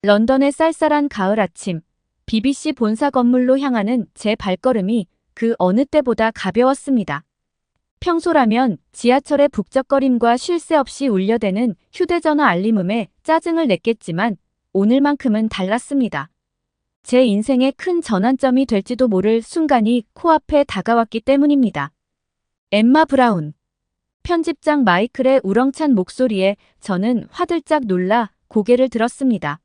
런던의 쌀쌀한 가을 아침, BBC 본사 건물로 향하는 제 발걸음이 그 어느 때보다 가벼웠습니다. 평소라면 지하철의 북적거림과 쉴 새 없이 울려대는 휴대전화 알림음에 짜증을 냈겠지만 오늘만큼은 달랐습니다. 제 인생의 큰 전환점이 될지도 모를 순간이 코앞에 다가왔기 때문입니다. 엠마 브라운. 편집장 마이클의 우렁찬 목소리에 저는 화들짝 놀라 고개를 들었습니다.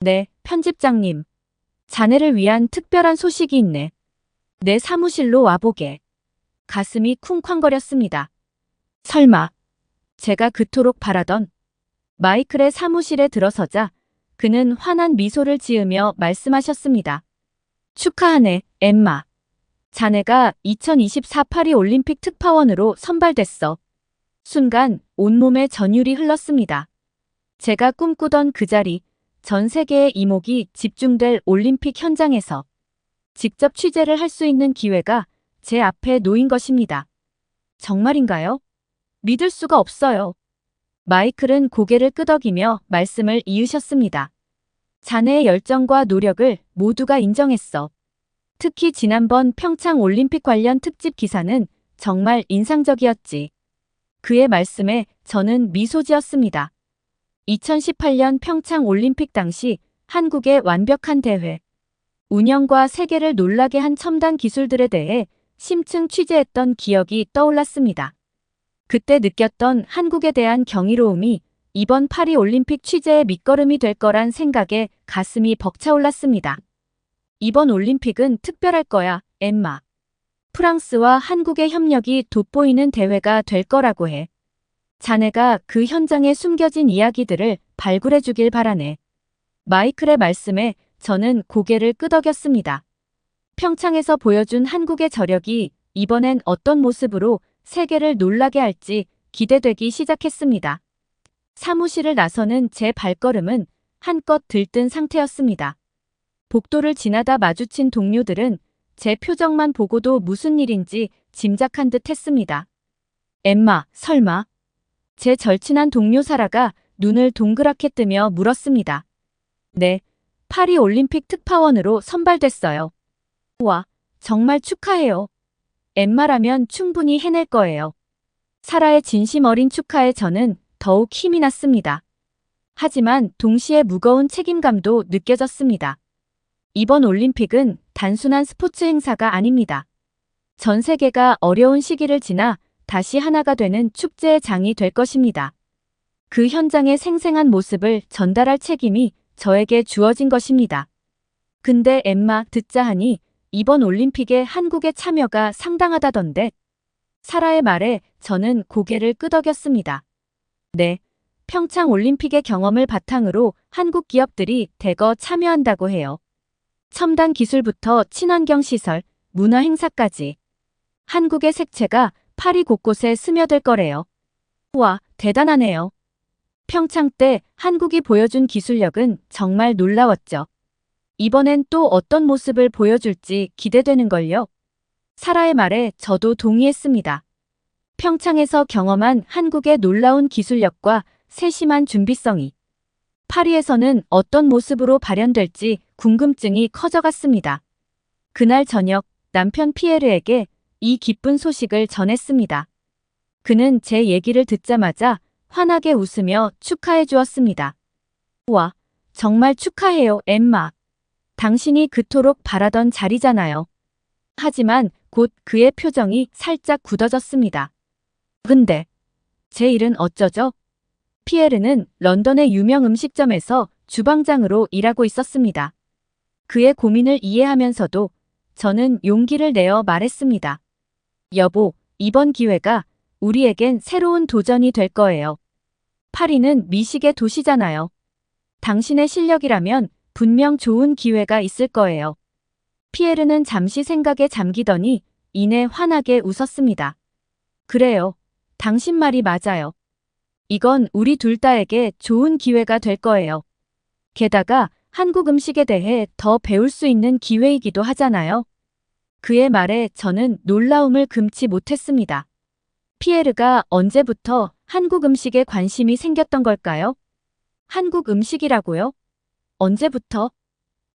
네, 편집장님. 자네를 위한 특별한 소식이 있네. 내 사무실로 와보게. 가슴이 쿵쾅거렸습니다. 설마, 제가 그토록 바라던 마이클의 사무실에 들어서자 그는 환한 미소를 지으며 말씀하셨습니다. 축하하네, 엠마. 자네가 2024 파리 올림픽 특파원으로 선발됐어. 순간 온몸에 전율이 흘렀습니다. 제가 꿈꾸던 그 자리, 전 세계의 이목이 집중될 올림픽 현장에서 직접 취재를 할 수 있는 기회가 제 앞에 놓인 것입니다. 정말인가요? 믿을 수가 없어요. 마이클은 고개를 끄덕이며 말씀을 이으셨습니다. 자네의 열정과 노력을 모두가 인정했어. 특히 지난번 평창 올림픽 관련 특집 기사는 정말 인상적이었지. 그의 말씀에 저는 미소 지었습니다. 2018년 평창 올림픽 당시 한국의 완벽한 대회, 운영과 세계를 놀라게 한 첨단 기술들에 대해 심층 취재했던 기억이 떠올랐습니다. 그때 느꼈던 한국에 대한 경이로움이 이번 파리 올림픽 취재의 밑거름이 될 거란 생각에 가슴이 벅차올랐습니다. 이번 올림픽은 특별할 거야, 엠마. 프랑스와 한국의 협력이 돋보이는 대회가 될 거라고 해. 자네가 그 현장에 숨겨진 이야기들을 발굴해 주길 바라네. 마이클의 말씀에 저는 고개를 끄덕였습니다. 평창에서 보여준 한국의 저력이 이번엔 어떤 모습으로 세계를 놀라게 할지 기대되기 시작했습니다. 사무실을 나서는 제 발걸음은 한껏 들뜬 상태였습니다. 복도를 지나다 마주친 동료들은 제 표정만 보고도 무슨 일인지 짐작한 듯 했습니다. 엠마, 설마? 제 절친한 동료 사라가 눈을 동그랗게 뜨며 물었습니다. 네, 파리 올림픽 특파원으로 선발됐어요. 와, 정말 축하해요. 엠마라면 충분히 해낼 거예요. 사라의 진심 어린 축하에 저는 더욱 힘이 났습니다. 하지만 동시에 무거운 책임감도 느껴졌습니다. 이번 올림픽은 단순한 스포츠 행사가 아닙니다. 전 세계가 어려운 시기를 지나 다시 하나가 되는 축제의 장이 될 것입니다. 그 현장의 생생한 모습을 전달할 책임이 저에게 주어진 것입니다. 근데 엠마 듣자 하니 이번 올림픽에 한국의 참여가 상당하다던데. 사라의 말에 저는 고개를 끄덕였습니다. 네, 평창 올림픽의 경험을 바탕으로 한국 기업들이 대거 참여한다고 해요. 첨단 기술부터 친환경 시설, 문화 행사까지. 한국의 색채가 파리 곳곳에 스며들 거래요. 우와, 대단하네요. 평창 때 한국이 보여준 기술력은 정말 놀라웠죠. 이번엔 또 어떤 모습을 보여줄지 기대되는걸요. 사라의 말에 저도 동의했습니다. 평창에서 경험한 한국의 놀라운 기술력과 세심한 준비성이 파리에서는 어떤 모습으로 발현될지 궁금증이 커져갔습니다. 그날 저녁 남편 피에르에게 이 기쁜 소식을 전했습니다. 그는 제 얘기를 듣자마자 환하게 웃으며 축하해 주었습니다. 와, 정말 축하해요, 엠마. 당신이 그토록 바라던 자리잖아요. 하지만 곧 그의 표정이 살짝 굳어졌습니다. 근데 제 일은 어쩌죠? 피에르는 런던의 유명 음식점에서 주방장으로 일하고 있었습니다. 그의 고민을 이해하면서도 저는 용기를 내어 말했습니다. 여보, 이번 기회가 우리에겐 새로운 도전이 될 거예요. 파리는 미식의 도시잖아요. 당신의 실력이라면 분명 좋은 기회가 있을 거예요. 피에르는 잠시 생각에 잠기더니 이내 환하게 웃었습니다. 그래요. 당신 말이 맞아요. 이건 우리 둘 다에게 좋은 기회가 될 거예요. 게다가 한국 음식에 대해 더 배울 수 있는 기회이기도 하잖아요. 그의 말에 저는 놀라움을 금치 못했습니다. 피에르가 언제부터 한국 음식에 관심이 생겼던 걸까요? 한국 음식이라고요? 언제부터?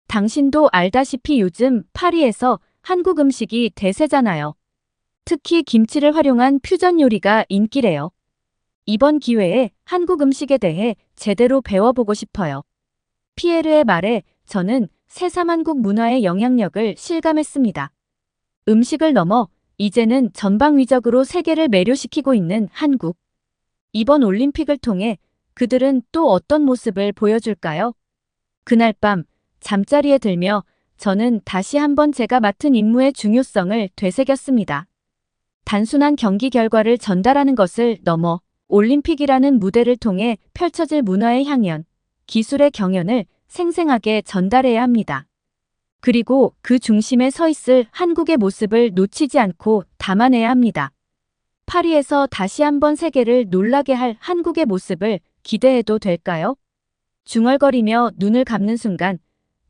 당신도 알다시피 요즘 파리에서 한국 음식이 대세잖아요. 특히 김치를 활용한 퓨전 요리가 인기래요. 이번 기회에 한국 음식에 대해 제대로 배워보고 싶어요. 피에르의 말에 저는 새삼 한국 문화의 영향력을 실감했습니다. 음식을 넘어 이제는 전방위적으로 세계를 매료시키고 있는 한국. 이번 올림픽을 통해 그들은 또 어떤 모습을 보여줄까요? 그날 밤 잠자리에 들며 저는 다시 한번 제가 맡은 임무의 중요성을 되새겼습니다. 단순한 경기 결과를 전달하는 것을 넘어 올림픽이라는 무대를 통해 펼쳐질 문화의 향연, 기술의 경연을 생생하게 전달해야 합니다. 그리고 그 중심에 서 있을 한국의 모습을 놓치지 않고 담아내야 합니다. 파리에서 다시 한번 세계를 놀라게 할 한국의 모습을 기대해도 될까요? 중얼거리며 눈을 감는 순간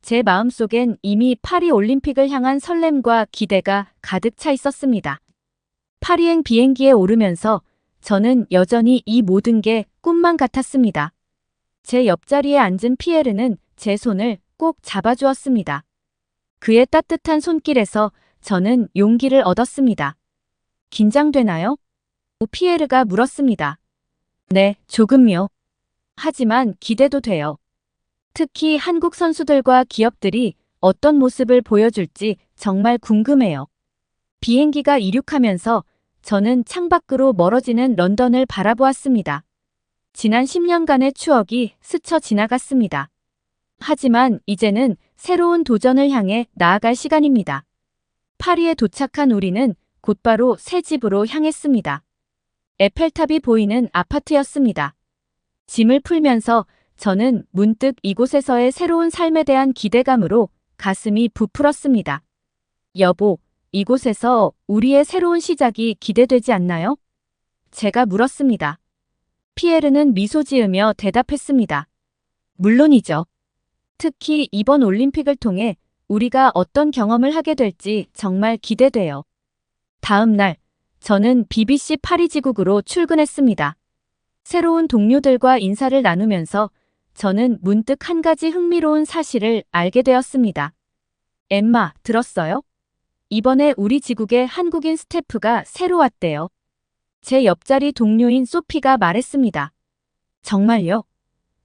제 마음속엔 이미 파리 올림픽을 향한 설렘과 기대가 가득 차 있었습니다. 파리행 비행기에 오르면서 저는 여전히 이 모든 게 꿈만 같았습니다. 제 옆자리에 앉은 피에르는 제 손을 꼭 잡아주었습니다. 그의 따뜻한 손길에서 저는 용기를 얻었습니다. 긴장되나요? 피에르가 물었습니다. 네, 조금요. 하지만 기대도 돼요. 특히 한국 선수들과 기업들이 어떤 모습을 보여줄지 정말 궁금해요. 비행기가 이륙하면서 저는 창밖으로 멀어지는 런던을 바라보았습니다. 지난 10년간의 추억이 스쳐 지나갔습니다. 하지만 이제는 새로운 도전을 향해 나아갈 시간입니다. 파리에 도착한 우리는 곧바로 새 집으로 향했습니다. 에펠탑이 보이는 아파트였습니다. 짐을 풀면서 저는 문득 이곳에서의 새로운 삶에 대한 기대감으로 가슴이 부풀었습니다. 여보, 이곳에서 우리의 새로운 시작이 기대되지 않나요? 제가 물었습니다. 피에르는 미소 지으며 대답했습니다. 물론이죠. 특히 이번 올림픽을 통해 우리가 어떤 경험을 하게 될지 정말 기대돼요. 다음 날, 저는 BBC 파리 지국으로 출근했습니다. 새로운 동료들과 인사를 나누면서 저는 문득 한 가지 흥미로운 사실을 알게 되었습니다. 엠마, 들었어요? 이번에 우리 지국에 한국인 스태프가 새로 왔대요. 제 옆자리 동료인 소피가 말했습니다. 정말요?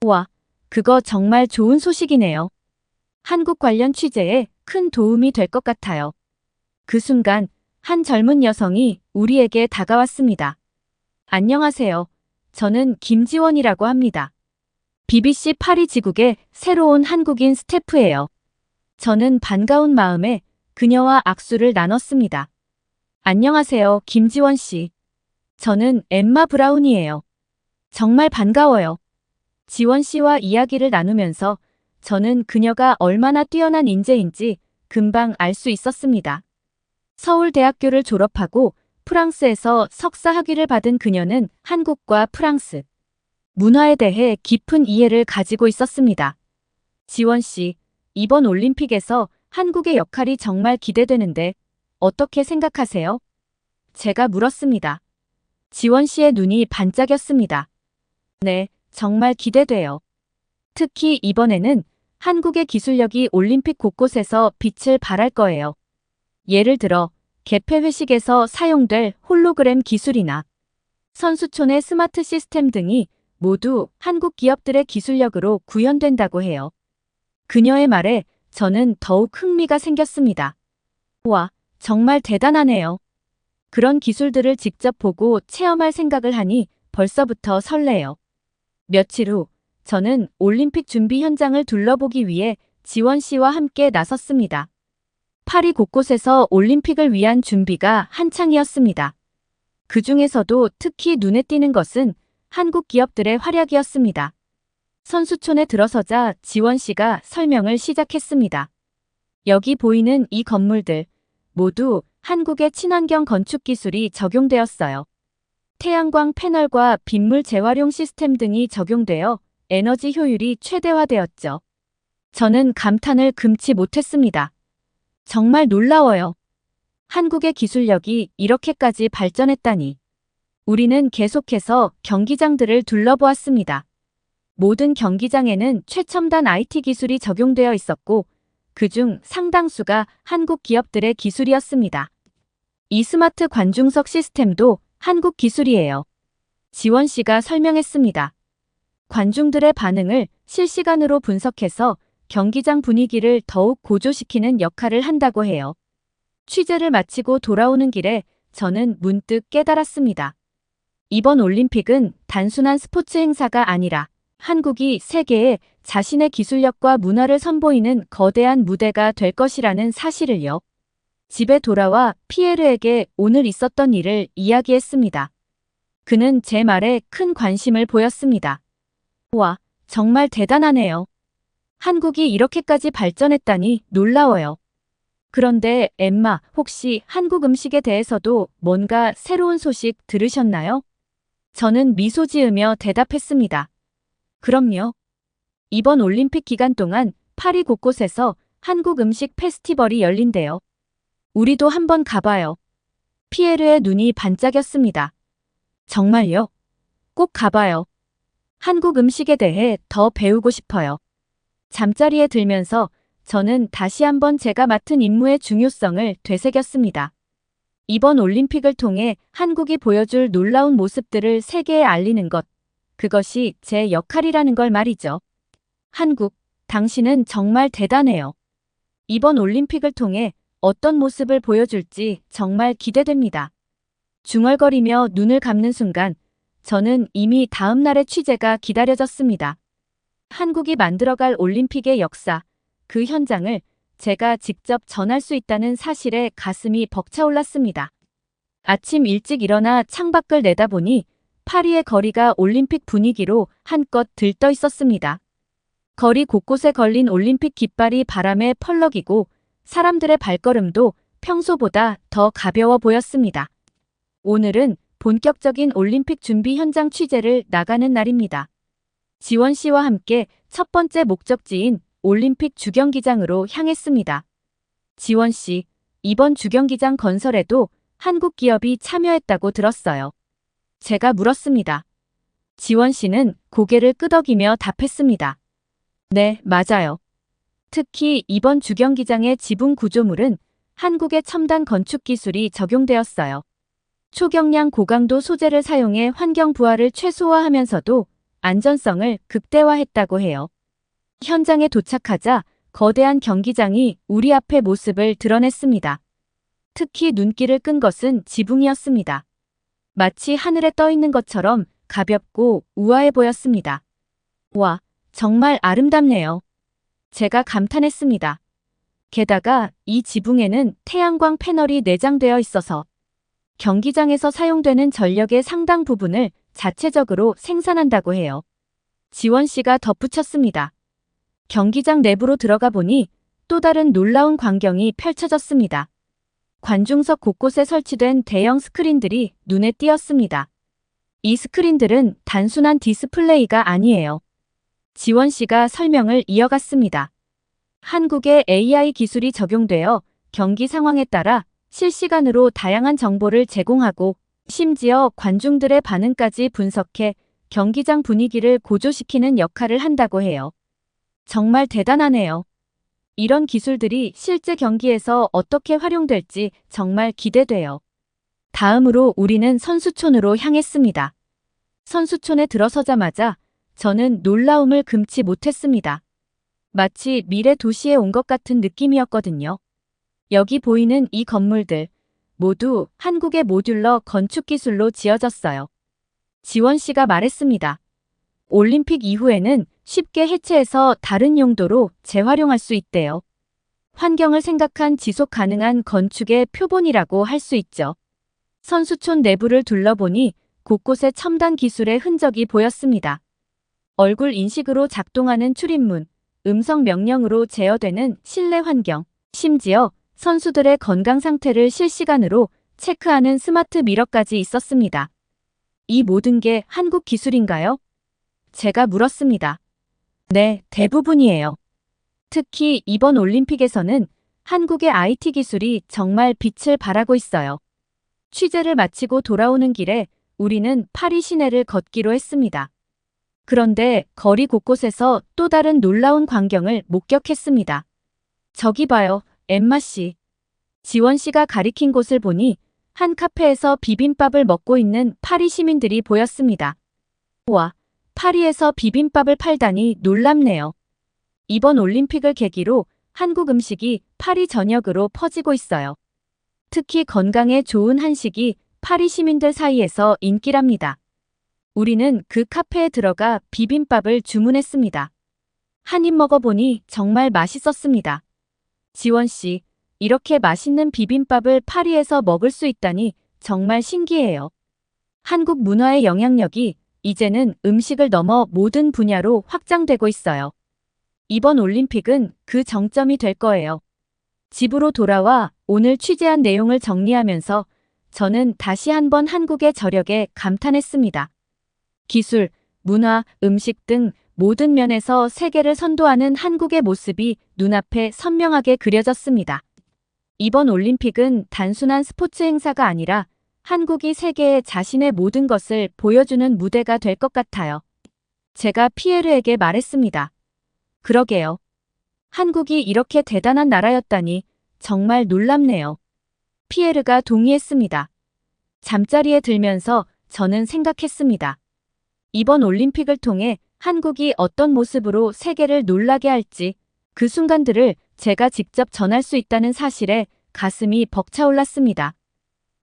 우와, 그거 정말 좋은 소식이네요. 한국 관련 취재에 큰 도움이 될 것 같아요. 그 순간 한 젊은 여성이 우리에게 다가왔습니다. 안녕하세요. 저는 김지원이라고 합니다. BBC 파리 지국의 새로운 한국인 스태프예요. 저는 반가운 마음에 그녀와 악수를 나눴습니다. 안녕하세요, 김지원 씨. 저는 엠마 브라운이에요. 정말 반가워요. 지원 씨와 이야기를 나누면서 저는 그녀가 얼마나 뛰어난 인재인지 금방 알 수 있었습니다. 서울대학교를 졸업하고 프랑스에서 석사 학위를 받은 그녀는 한국과 프랑스 문화에 대해 깊은 이해를 가지고 있었습니다. 지원 씨, 이번 올림픽에서 한국의 역할이 정말 기대되는데 어떻게 생각하세요? 제가 물었습니다. 지원 씨의 눈이 반짝였습니다. 네, 정말 기대돼요. 특히 이번에는 한국의 기술력이 올림픽 곳곳에서 빛을 발할 거예요. 예를 들어 개폐 회식에서 사용될 홀로그램 기술이나 선수촌의 스마트 시스템 등이 모두 한국 기업들의 기술력으로 구현된다고 해요. 그녀의 말에 저는 더욱 흥미가 생겼습니다. 와, 정말 대단하네요. 그런 기술들을 직접 보고 체험할 생각을 하니 벌써부터 설레요. 며칠 후 저는 올림픽 준비 현장을 둘러보기 위해 지원 씨와 함께 나섰습니다. 파리 곳곳에서 올림픽을 위한 준비가 한창이었습니다. 그 중에서도 특히 눈에 띄는 것은 한국 기업들의 활약이었습니다. 선수촌에 들어서자 지원 씨가 설명을 시작했습니다. 여기 보이는 이 건물들 모두 한국의 친환경 건축 기술이 적용되었어요. 태양광 패널과 빗물 재활용 시스템 등이 적용되어 에너지 효율이 최대화되었죠. 저는 감탄을 금치 못했습니다. 정말 놀라워요. 한국의 기술력이 이렇게까지 발전했다니. 우리는 계속해서 경기장들을 둘러보았습니다. 모든 경기장에는 최첨단 IT 기술이 적용되어 있었고, 그중 상당수가 한국 기업들의 기술이었습니다. 이 스마트 관중석 시스템도 한국 기술이에요. 지원 씨가 설명했습니다. 관중들의 반응을 실시간으로 분석해서 경기장 분위기를 더욱 고조시키는 역할을 한다고 해요. 취재를 마치고 돌아오는 길에 저는 문득 깨달았습니다. 이번 올림픽은 단순한 스포츠 행사가 아니라 한국이 세계에 자신의 기술력과 문화를 선보이는 거대한 무대가 될 것이라는 사실을요. 집에 돌아와 피에르에게 오늘 있었던 일을 이야기했습니다. 그는 제 말에 큰 관심을 보였습니다. 와, 정말 대단하네요. 한국이 이렇게까지 발전했다니 놀라워요. 그런데 엠마, 혹시 한국 음식에 대해서도 뭔가 새로운 소식 들으셨나요? 저는 미소 지으며 대답했습니다. 그럼요. 이번 올림픽 기간 동안 파리 곳곳에서 한국 음식 페스티벌이 열린대요. 우리도 한번 가봐요. 피에르의 눈이 반짝였습니다. 정말요? 꼭 가봐요. 한국 음식에 대해 더 배우고 싶어요. 잠자리에 들면서 저는 다시 한번 제가 맡은 임무의 중요성을 되새겼습니다. 이번 올림픽을 통해 한국이 보여줄 놀라운 모습들을 세계에 알리는 것, 그것이 제 역할이라는 걸 말이죠. 한국, 당신은 정말 대단해요. 이번 올림픽을 통해 어떤 모습을 보여줄지 정말 기대됩니다. 중얼거리며 눈을 감는 순간 저는 이미 다음 날의 취재가 기다려졌습니다. 한국이 만들어갈 올림픽의 역사, 그 현장을 제가 직접 전할 수 있다는 사실에 가슴이 벅차올랐습니다. 아침 일찍 일어나 창밖을 내다보니 파리의 거리가 올림픽 분위기로 한껏 들떠 있었습니다. 거리 곳곳에 걸린 올림픽 깃발이 바람에 펄럭이고 사람들의 발걸음도 평소보다 더 가벼워 보였습니다. 오늘은 본격적인 올림픽 준비 현장 취재를 나가는 날입니다. 지원 씨와 함께 첫 번째 목적지인 올림픽 주경기장으로 향했습니다. 지원 씨, 이번 주경기장 건설에도 한국 기업이 참여했다고 들었어요. 제가 물었습니다. 지원 씨는 고개를 끄덕이며 답했습니다. 네, 맞아요. 특히 이번 주경기장의 지붕 구조물은 한국의 첨단 건축 기술이 적용되었어요. 초경량 고강도 소재를 사용해 환경 부하를 최소화하면서도 안전성을 극대화했다고 해요. 현장에 도착하자 거대한 경기장이 우리 앞의 모습을 드러냈습니다. 특히 눈길을 끈 것은 지붕이었습니다. 마치 하늘에 떠 있는 것처럼 가볍고 우아해 보였습니다. 와, 정말 아름답네요. 제가 감탄했습니다. 게다가 이 지붕에는 태양광 패널이 내장되어 있어서 경기장에서 사용되는 전력의 상당 부분을 자체적으로 생산한다고 해요. 지원 씨가 덧붙였습니다. 경기장 내부로 들어가 보니 또 다른 놀라운 광경이 펼쳐졌습니다. 관중석 곳곳에 설치된 대형 스크린들이 눈에 띄었습니다. 이 스크린들은 단순한 디스플레이가 아니에요. 지원 씨가 설명을 이어갔습니다. 한국의 AI 기술이 적용되어 경기 상황에 따라 실시간으로 다양한 정보를 제공하고 심지어 관중들의 반응까지 분석해 경기장 분위기를 고조시키는 역할을 한다고 해요. 정말 대단하네요. 이런 기술들이 실제 경기에서 어떻게 활용될지 정말 기대돼요. 다음으로 우리는 선수촌으로 향했습니다. 선수촌에 들어서자마자 저는 놀라움을 금치 못했습니다. 마치 미래 도시에 온 것 같은 느낌이었거든요. 여기 보이는 이 건물들 모두 한국의 모듈러 건축 기술로 지어졌어요. 지원 씨가 말했습니다. 올림픽 이후에는 쉽게 해체해서 다른 용도로 재활용할 수 있대요. 환경을 생각한 지속 가능한 건축의 표본이라고 할 수 있죠. 선수촌 내부를 둘러보니 곳곳에 첨단 기술의 흔적이 보였습니다. 얼굴 인식으로 작동하는 출입문, 음성 명령으로 제어되는 실내 환경, 심지어 선수들의 건강 상태를 실시간으로 체크하는 스마트 미러까지 있었습니다. 이 모든 게 한국 기술인가요? 제가 물었습니다. 네, 대부분이에요. 특히 이번 올림픽에서는 한국의 IT 기술이 정말 빛을 발하고 있어요. 취재를 마치고 돌아오는 길에 우리는 파리 시내를 걷기로 했습니다. 그런데 거리 곳곳에서 또 다른 놀라운 광경을 목격했습니다. 저기 봐요, 엠마 씨. 지원 씨가 가리킨 곳을 보니 한 카페에서 비빔밥을 먹고 있는 파리 시민들이 보였습니다. 와, 파리에서 비빔밥을 팔다니 놀랍네요. 이번 올림픽을 계기로 한국 음식이 파리 전역으로 퍼지고 있어요. 특히 건강에 좋은 한식이 파리 시민들 사이에서 인기랍니다. 우리는 그 카페에 들어가 비빔밥을 주문했습니다. 한 입 먹어보니 정말 맛있었습니다. 지원 씨, 이렇게 맛있는 비빔밥을 파리에서 먹을 수 있다니 정말 신기해요. 한국 문화의 영향력이 이제는 음식을 넘어 모든 분야로 확장되고 있어요. 이번 올림픽은 그 정점이 될 거예요. 집으로 돌아와 오늘 취재한 내용을 정리하면서 저는 다시 한번 한국의 저력에 감탄했습니다. 기술, 문화, 음식 등 모든 면에서 세계를 선도하는 한국의 모습이 눈앞에 선명하게 그려졌습니다. 이번 올림픽은 단순한 스포츠 행사가 아니라 한국이 세계에 자신의 모든 것을 보여주는 무대가 될 것 같아요. 제가 피에르에게 말했습니다. 그러게요. 한국이 이렇게 대단한 나라였다니 정말 놀랍네요. 피에르가 동의했습니다. 잠자리에 들면서 저는 생각했습니다. 이번 올림픽을 통해 한국이 어떤 모습으로 세계를 놀라게 할지 그 순간들을 제가 직접 전할 수 있다는 사실에 가슴이 벅차올랐습니다.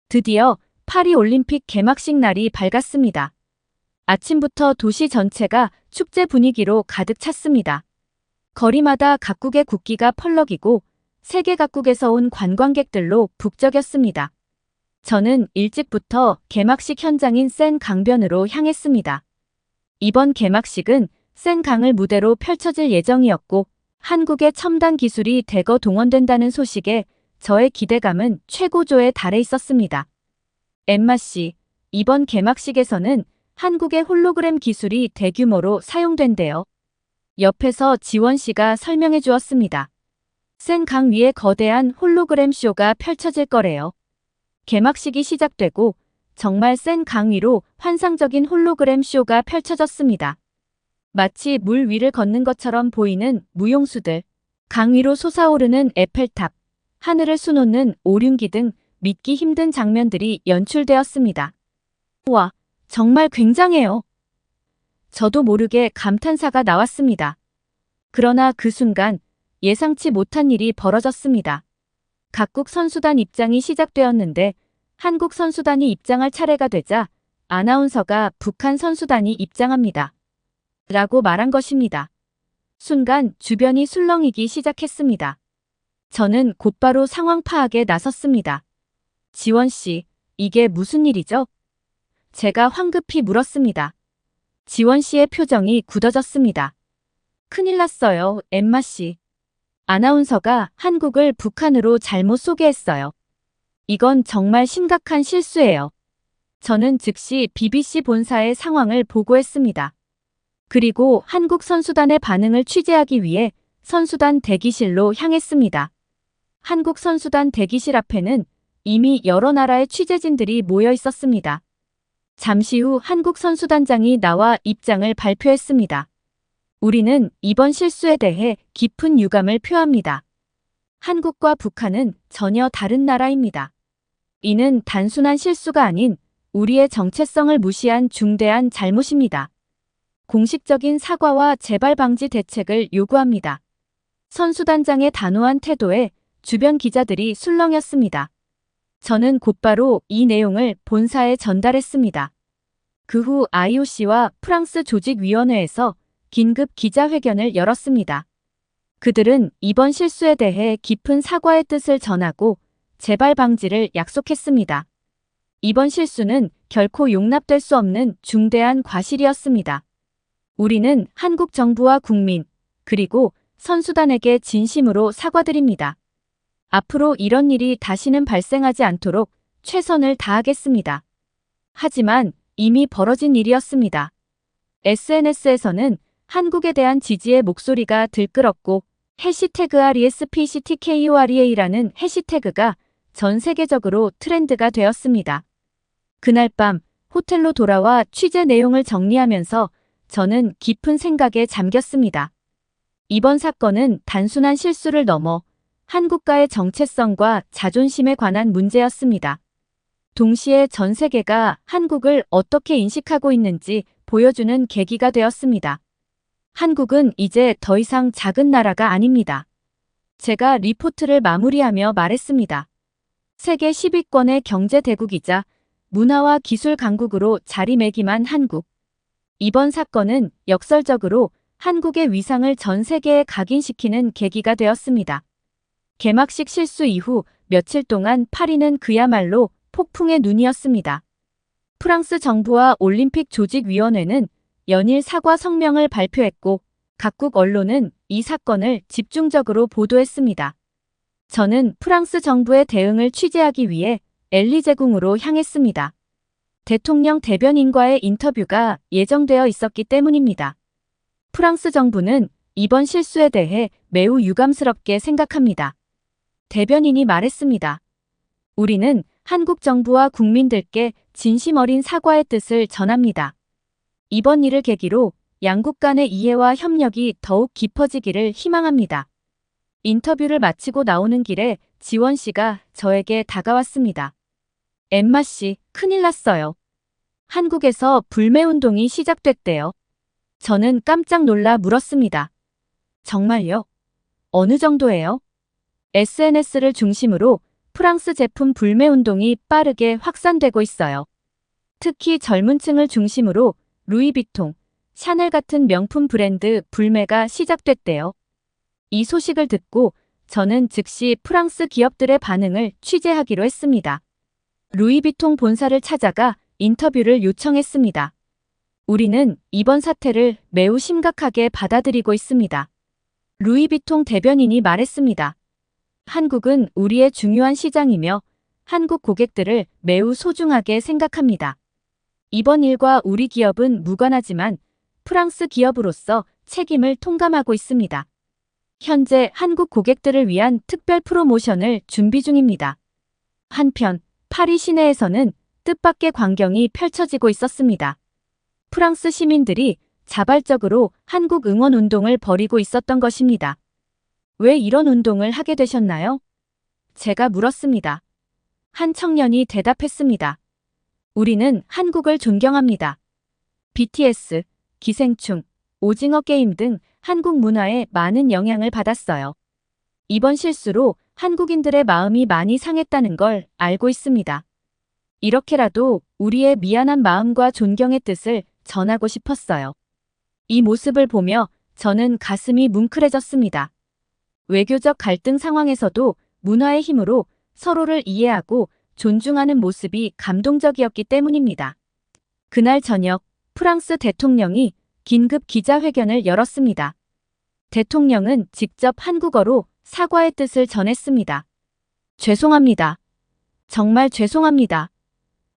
드디어 파리 올림픽 개막식 날이 밝았습니다. 아침부터 도시 전체가 축제 분위기로 가득 찼습니다. 거리마다 각국의 국기가 펄럭이고 세계 각국에서 온 관광객들로 북적였습니다. 저는 일찍부터 개막식 현장인 센 강변으로 향했습니다. 이번 개막식은 센 강을 무대로 펼쳐질 예정이었고 한국의 첨단 기술이 대거 동원된다는 소식에 저의 기대감은 최고조에 달해 있었습니다. 엠마 씨, 이번 개막식에서는 한국의 홀로그램 기술이 대규모로 사용된대요. 옆에서 지원 씨가 설명해 주었습니다. 센 강 위에 거대한 홀로그램 쇼가 펼쳐질 거래요. 개막식이 시작되고 정말 센 강 위로 환상적인 홀로그램 쇼가 펼쳐졌습니다. 마치 물 위를 걷는 것처럼 보이는 무용수들, 강 위로 솟아오르는 에펠탑, 하늘을 수놓는 오륜기 등 믿기 힘든 장면들이 연출되었습니다. 와, 정말 굉장해요. 저도 모르게 감탄사가 나왔습니다. 그러나 그 순간 예상치 못한 일이 벌어졌습니다. 각국 선수단 입장이 시작되었는데 한국 선수단이 입장할 차례가 되자 아나운서가 북한 선수단이 입장합니다. 라고 말한 것입니다. 순간 주변이 술렁이기 시작했습니다. 저는 곧바로 상황 파악에 나섰습니다. 지원 씨, 이게 무슨 일이죠? 제가 황급히 물었습니다. 지원 씨의 표정이 굳어졌습니다. 큰일 났어요, 엠마 씨. 아나운서가 한국을 북한으로 잘못 소개했어요. 이건 정말 심각한 실수예요. 저는 즉시 BBC 본사에 상황을 보고했습니다. 그리고 한국 선수단의 반응을 취재하기 위해 선수단 대기실로 향했습니다. 한국 선수단 대기실 앞에는 이미 여러 나라의 취재진들이 모여 있었습니다. 잠시 후 한국 선수단장이 나와 입장을 발표했습니다. 우리는 이번 실수에 대해 깊은 유감을 표합니다. 한국과 북한은 전혀 다른 나라입니다. 이는 단순한 실수가 아닌 우리의 정체성을 무시한 중대한 잘못입니다. 공식적인 사과와 재발 방지 대책을 요구합니다. 선수단장의 단호한 태도에 주변 기자들이 술렁였습니다. 저는 곧바로 이 내용을 본사에 전달했습니다. 그 후 IOC와 프랑스 조직위원회에서 긴급 기자회견을 열었습니다. 그들은 이번 실수에 대해 깊은 사과의 뜻을 전하고 재발 방지를 약속했습니다. 이번 실수는 결코 용납될 수 없는 중대한 과실이었습니다. 우리는 한국 정부와 국민, 그리고 선수단에게 진심으로 사과드립니다. 앞으로 이런 일이 다시는 발생하지 않도록 최선을 다하겠습니다. 하지만 이미 벌어진 일이었습니다. SNS에서는 한국에 대한 지지의 목소리가 들끓었고 해시태그 RESPCTKOREA라는 해시태그가 전 세계적으로 트렌드가 되었습니다. 그날 밤 호텔로 돌아와 취재 내용을 정리하면서 저는 깊은 생각에 잠겼습니다. 이번 사건은 단순한 실수를 넘어 한국과의 정체성과 자존심에 관한 문제였습니다. 동시에 전 세계가 한국을 어떻게 인식하고 있는지 보여주는 계기가 되었습니다. 한국은 이제 더 이상 작은 나라가 아닙니다. 제가 리포트를 마무리하며 말했습니다. 세계 10위권의 경제 대국이자 문화와 기술 강국으로 자리매김한 한국. 이번 사건은 역설적으로 한국의 위상을 전 세계에 각인시키는 계기가 되었습니다. 개막식 실수 이후 며칠 동안 파리는 그야말로 폭풍의 눈이었습니다. 프랑스 정부와 올림픽 조직위원회는 연일 사과 성명을 발표했고 각국 언론은 이 사건을 집중적으로 보도했습니다. 저는 프랑스 정부의 대응을 취재하기 위해 엘리제궁으로 향했습니다. 대통령 대변인과의 인터뷰가 예정되어 있었기 때문입니다. 프랑스 정부는 이번 실수에 대해 매우 유감스럽게 생각합니다. 대변인이 말했습니다. 우리는 한국 정부와 국민들께 진심 어린 사과의 뜻을 전합니다. 이번 일을 계기로 양국 간의 이해와 협력이 더욱 깊어지기를 희망합니다. 인터뷰를 마치고 나오는 길에 지원 씨가 저에게 다가왔습니다. 엠마 씨, 큰일 났어요. 한국에서 불매운동이 시작됐대요. 저는 깜짝 놀라 물었습니다. 정말요? 어느 정도예요? SNS를 중심으로 프랑스 제품 불매운동이 빠르게 확산되고 있어요. 특히 젊은 층을 중심으로 루이비통, 샤넬 같은 명품 브랜드 불매가 시작됐대요. 이 소식을 듣고 저는 즉시 프랑스 기업들의 반응을 취재하기로 했습니다. 루이비통 본사를 찾아가 인터뷰를 요청했습니다. 우리는 이번 사태를 매우 심각하게 받아들이고 있습니다. 루이비통 대변인이 말했습니다. 한국은 우리의 중요한 시장이며 한국 고객들을 매우 소중하게 생각합니다. 이번 일과 우리 기업은 무관하지만 프랑스 기업으로서 책임을 통감하고 있습니다. 현재 한국 고객들을 위한 특별 프로모션을 준비 중입니다. 한편 파리 시내에서는 뜻밖의 광경이 펼쳐지고 있었습니다. 프랑스 시민들이 자발적으로 한국 응원 운동을 벌이고 있었던 것입니다. 왜 이런 운동을 하게 되셨나요? 제가 물었습니다. 한 청년이 대답했습니다. 우리는 한국을 존경합니다. BTS, 기생충, 오징어 게임 등 한국 문화에 많은 영향을 받았어요. 이번 실수로 한국인들의 마음이 많이 상했다는 걸 알고 있습니다. 이렇게라도 우리의 미안한 마음과 존경의 뜻을 전하고 싶었어요. 이 모습을 보며 저는 가슴이 뭉클해졌습니다. 외교적 갈등 상황에서도 문화의 힘으로 서로를 이해하고 존중하는 모습이 감동적이었기 때문입니다. 그날 저녁 프랑스 대통령이 긴급 기자회견을 열었습니다. 대통령은 직접 한국어로 사과의 뜻을 전했습니다. 죄송합니다. 정말 죄송합니다.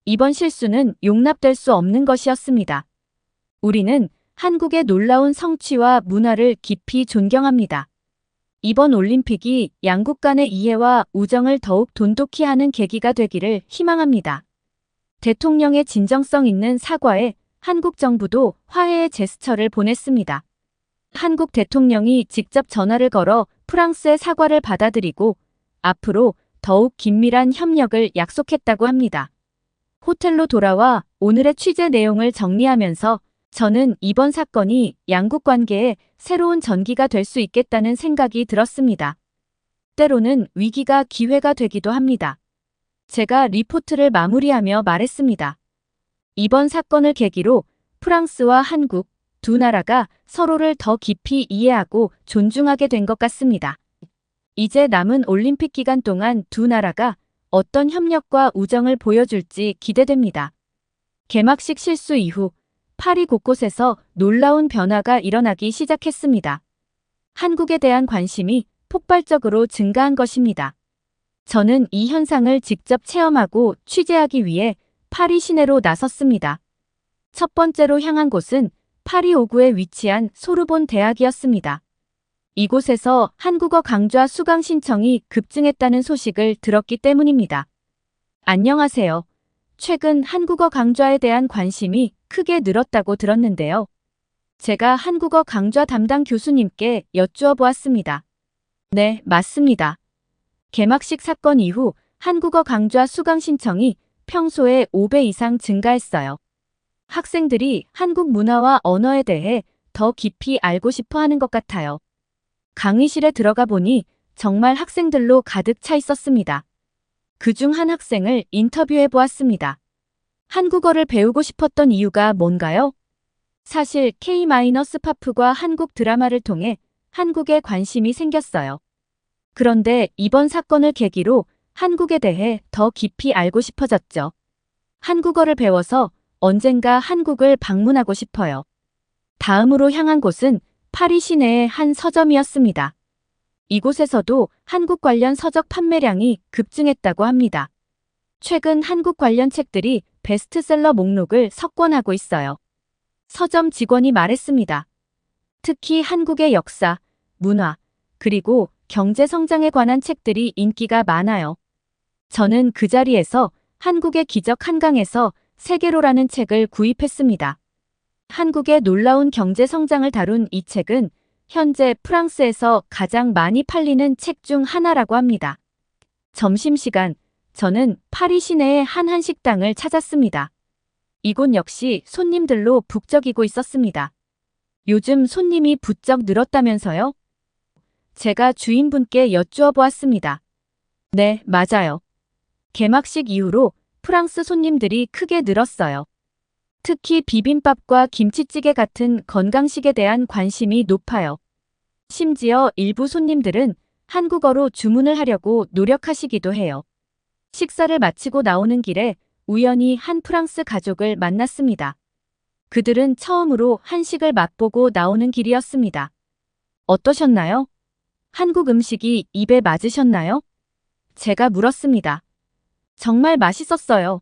이번 실수는 용납될 수 없는 것이었습니다. 우리는 한국의 놀라운 성취와 문화를 깊이 존경합니다. 이번 올림픽이 양국 간의 이해와 우정을 더욱 돈독히 하는 계기가 되기를 희망합니다. 대통령의 진정성 있는 사과에 한국 정부도 화해의 제스처를 보냈습니다. 한국 대통령이 직접 전화를 걸어 프랑스의 사과를 받아들이고 앞으로 더욱 긴밀한 협력을 약속했다고 합니다. 호텔로 돌아와 오늘의 취재 내용을 정리하면서 저는 이번 사건이 양국 관계에 새로운 전기가 될 수 있겠다는 생각이 들었습니다. 때로는 위기가 기회가 되기도 합니다. 제가 리포트를 마무리하며 말했습니다. 이번 사건을 계기로 프랑스와 한국 두 나라가 서로를 더 깊이 이해하고 존중하게 된 것 같습니다. 이제 남은 올림픽 기간 동안 두 나라가 어떤 협력과 우정을 보여줄지 기대됩니다. 개막식 실수 이후 파리 곳곳에서 놀라운 변화가 일어나기 시작했습니다. 한국에 대한 관심이 폭발적으로 증가한 것입니다. 저는 이 현상을 직접 체험하고 취재하기 위해 파리 시내로 나섰습니다. 첫 번째로 향한 곳은 파리 5구에 위치한 소르본 대학이었습니다. 이곳에서 한국어 강좌 수강 신청이 급증했다는 소식을 들었기 때문입니다. 안녕하세요. 최근 한국어 강좌에 대한 관심이 크게 늘었다고 들었는데요. 제가 한국어 강좌 담당 교수님께 여쭈어 보았습니다. 네, 맞습니다. 개막식 사건 이후 한국어 강좌 수강 신청이 평소에 5배 이상 증가했어요. 학생들이 한국 문화와 언어에 대해 더 깊이 알고 싶어 하는 것 같아요. 강의실에 들어가 보니 정말 학생들로 가득 차 있었습니다. 그중 한 학생을 인터뷰해 보았습니다. 한국어를 배우고 싶었던 이유가 뭔가요? 사실 K-팝과 한국 드라마를 통해 한국에 관심이 생겼어요. 그런데 이번 사건을 계기로 한국에 대해 더 깊이 알고 싶어졌죠. 한국어를 배워서 언젠가 한국을 방문하고 싶어요. 다음으로 향한 곳은 파리 시내의 한 서점이었습니다. 이곳에서도 한국 관련 서적 판매량이 급증했다고 합니다. 최근 한국 관련 책들이 베스트셀러 목록을 석권하고 있어요. 서점 직원이 말했습니다. 특히 한국의 역사, 문화, 그리고 경제 성장에 관한 책들이 인기가 많아요. 저는 그 자리에서 한국의 기적 한강에서 세계로라는 책을 구입했습니다. 한국의 놀라운 경제 성장을 다룬 이 책은 현재 프랑스에서 가장 많이 팔리는 책 중 하나라고 합니다. 점심시간, 저는 파리 시내의 한 한식당을 찾았습니다. 이곳 역시 손님들로 북적이고 있었습니다. 요즘 손님이 부쩍 늘었다면서요? 제가 주인분께 여쭈어 보았습니다. 네, 맞아요. 개막식 이후로 프랑스 손님들이 크게 늘었어요. 특히 비빔밥과 김치찌개 같은 건강식에 대한 관심이 높아요. 심지어 일부 손님들은 한국어로 주문을 하려고 노력하시기도 해요. 식사를 마치고 나오는 길에 우연히 한 프랑스 가족을 만났습니다. 그들은 처음으로 한식을 맛보고 나오는 길이었습니다. 어떠셨나요? 한국 음식이 입에 맞으셨나요? 제가 물었습니다. 정말 맛있었어요.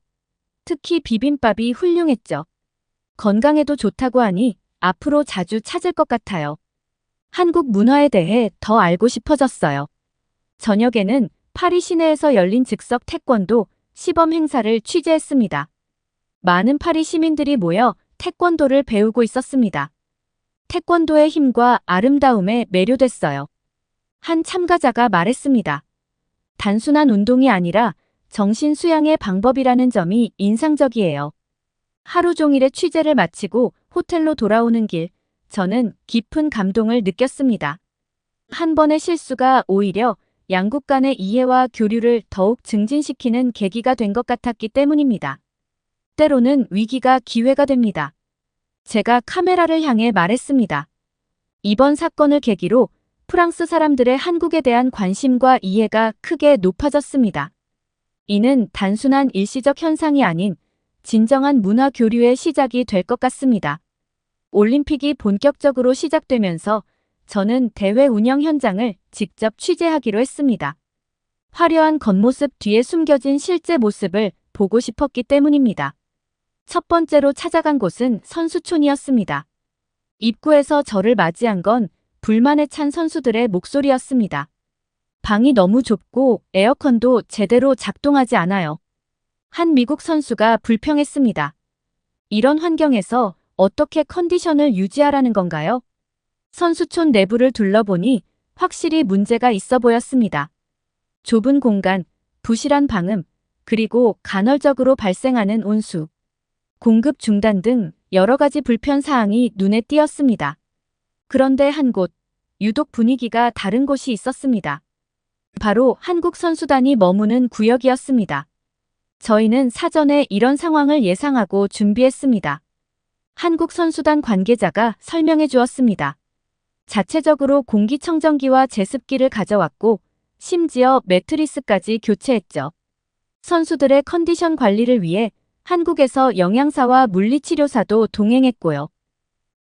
특히 비빔밥이 훌륭했죠. 건강에도 좋다고 하니 앞으로 자주 찾을 것 같아요. 한국 문화에 대해 더 알고 싶어졌어요. 저녁에는 파리 시내에서 열린 즉석 태권도 시범 행사를 취재했습니다. 많은 파리 시민들이 모여 태권도를 배우고 있었습니다. 태권도의 힘과 아름다움에 매료됐어요. 한 참가자가 말했습니다. 단순한 운동이 아니라 정신 수양의 방법이라는 점이 인상적이에요. 하루 종일의 취재를 마치고 호텔로 돌아오는 길, 저는 깊은 감동을 느꼈습니다. 한 번의 실수가 오히려 양국 간의 이해와 교류를 더욱 증진시키는 계기가 된 것 같았기 때문입니다. 때로는 위기가 기회가 됩니다. 제가 카메라를 향해 말했습니다. 이번 사건을 계기로 프랑스 사람들의 한국에 대한 관심과 이해가 크게 높아졌습니다. 이는 단순한 일시적 현상이 아닌 진정한 문화 교류의 시작이 될 것 같습니다. 올림픽이 본격적으로 시작되면서 저는 대회 운영 현장을 직접 취재하기로 했습니다. 화려한 겉모습 뒤에 숨겨진 실제 모습을 보고 싶었기 때문입니다. 첫 번째로 찾아간 곳은 선수촌이었습니다. 입구에서 저를 맞이한 건 불만에 찬 선수들의 목소리였습니다. 방이 너무 좁고 에어컨도 제대로 작동하지 않아요. 한 미국 선수가 불평했습니다. 이런 환경에서 어떻게 컨디션을 유지하라는 건가요? 선수촌 내부를 둘러보니 확실히 문제가 있어 보였습니다. 좁은 공간, 부실한 방음, 그리고 간헐적으로 발생하는 온수, 공급 중단 등 여러 가지 불편 사항이 눈에 띄었습니다. 그런데 한 곳, 유독 분위기가 다른 곳이 있었습니다. 바로 한국 선수단이 머무는 구역이었습니다. 저희는 사전에 이런 상황을 예상하고 준비했습니다. 한국 선수단 관계자가 설명해 주었습니다. 자체적으로 공기청정기와 제습기를 가져왔고 심지어 매트리스까지 교체했죠. 선수들의 컨디션 관리를 위해 한국에서 영양사와 물리치료사도 동행했고요.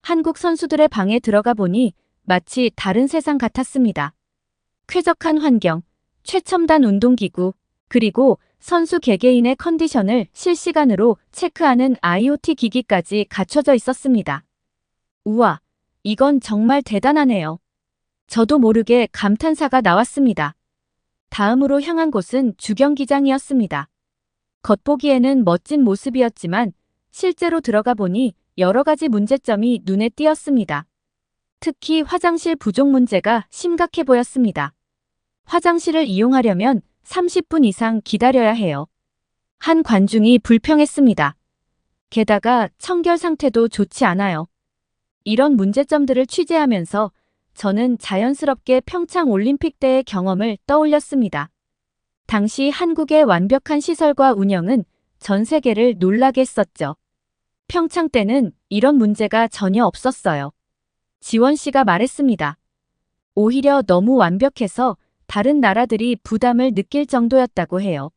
한국 선수들의 방에 들어가 보니 마치 다른 세상 같았습니다. 쾌적한 환경, 최첨단 운동기구, 그리고 선수 개개인의 컨디션을 실시간으로 체크하는 IoT 기기까지 갖춰져 있었습니다. 우와, 이건 정말 대단하네요. 저도 모르게 감탄사가 나왔습니다. 다음으로 향한 곳은 주경기장이었습니다. 겉보기에는 멋진 모습이었지만 실제로 들어가 보니 여러 가지 문제점이 눈에 띄었습니다. 특히 화장실 부족 문제가 심각해 보였습니다. 화장실을 이용하려면 30분 이상 기다려야 해요. 한 관중이 불평했습니다. 게다가 청결 상태도 좋지 않아요. 이런 문제점들을 취재하면서 저는 자연스럽게 평창 올림픽 때의 경험을 떠올렸습니다. 당시 한국의 완벽한 시설과 운영은 전 세계를 놀라게 했었죠. 평창 때는 이런 문제가 전혀 없었어요. 지원 씨가 말했습니다. 오히려 너무 완벽해서 다른 나라들이 부담을 느낄 정도였다고 해요.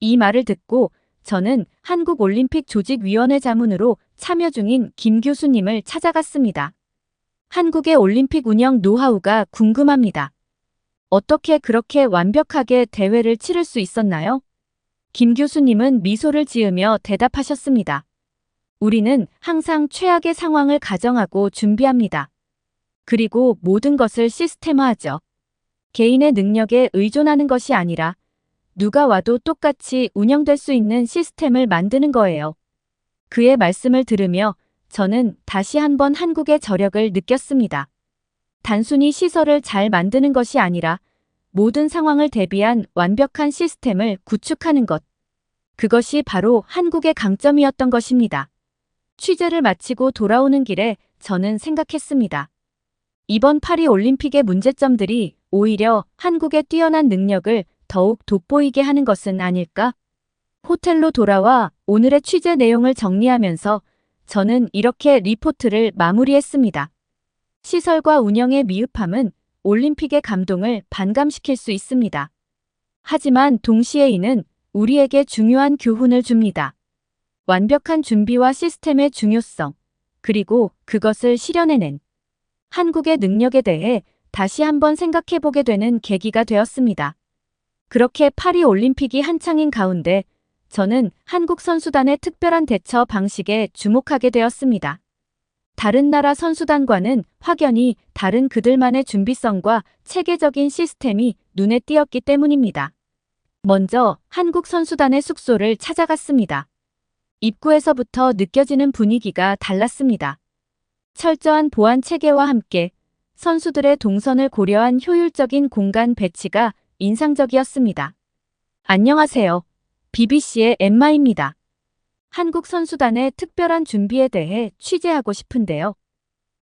이 말을 듣고 저는 한국올림픽조직위원회 자문으로 참여 중인 김 교수님을 찾아갔습니다. 한국의 올림픽 운영 노하우가 궁금합니다. 어떻게 그렇게 완벽하게 대회를 치를 수 있었나요? 김 교수님은 미소를 지으며 대답하셨습니다. 우리는 항상 최악의 상황을 가정하고 준비합니다. 그리고 모든 것을 시스템화하죠. 개인의 능력에 의존하는 것이 아니라 누가 와도 똑같이 운영될 수 있는 시스템을 만드는 거예요. 그의 말씀을 들으며 저는 다시 한번 한국의 저력을 느꼈습니다. 단순히 시설을 잘 만드는 것이 아니라 모든 상황을 대비한 완벽한 시스템을 구축하는 것. 그것이 바로 한국의 강점이었던 것입니다. 취재를 마치고 돌아오는 길에 저는 생각했습니다. 이번 파리 올림픽의 문제점들이 오히려 한국의 뛰어난 능력을 더욱 돋보이게 하는 것은 아닐까? 호텔로 돌아와 오늘의 취재 내용을 정리하면서 저는 이렇게 리포트를 마무리했습니다. 시설과 운영의 미흡함은 올림픽의 감동을 반감시킬 수 있습니다. 하지만 동시에 이는 우리에게 중요한 교훈을 줍니다. 완벽한 준비와 시스템의 중요성, 그리고 그것을 실현해낸 한국의 능력에 대해 다시 한번 생각해보게 되는 계기가 되었습니다. 그렇게 파리 올림픽이 한창인 가운데 저는 한국 선수단의 특별한 대처 방식에 주목하게 되었습니다. 다른 나라 선수단과는 확연히 다른 그들만의 준비성과 체계적인 시스템이 눈에 띄었기 때문입니다. 먼저 한국 선수단의 숙소를 찾아갔습니다. 입구에서부터 느껴지는 분위기가 달랐습니다. 철저한 보안 체계와 함께 선수들의 동선을 고려한 효율적인 공간 배치가 인상적이었습니다. 안녕하세요. BBC의 엠마입니다. 한국 선수단의 특별한 준비에 대해 취재하고 싶은데요.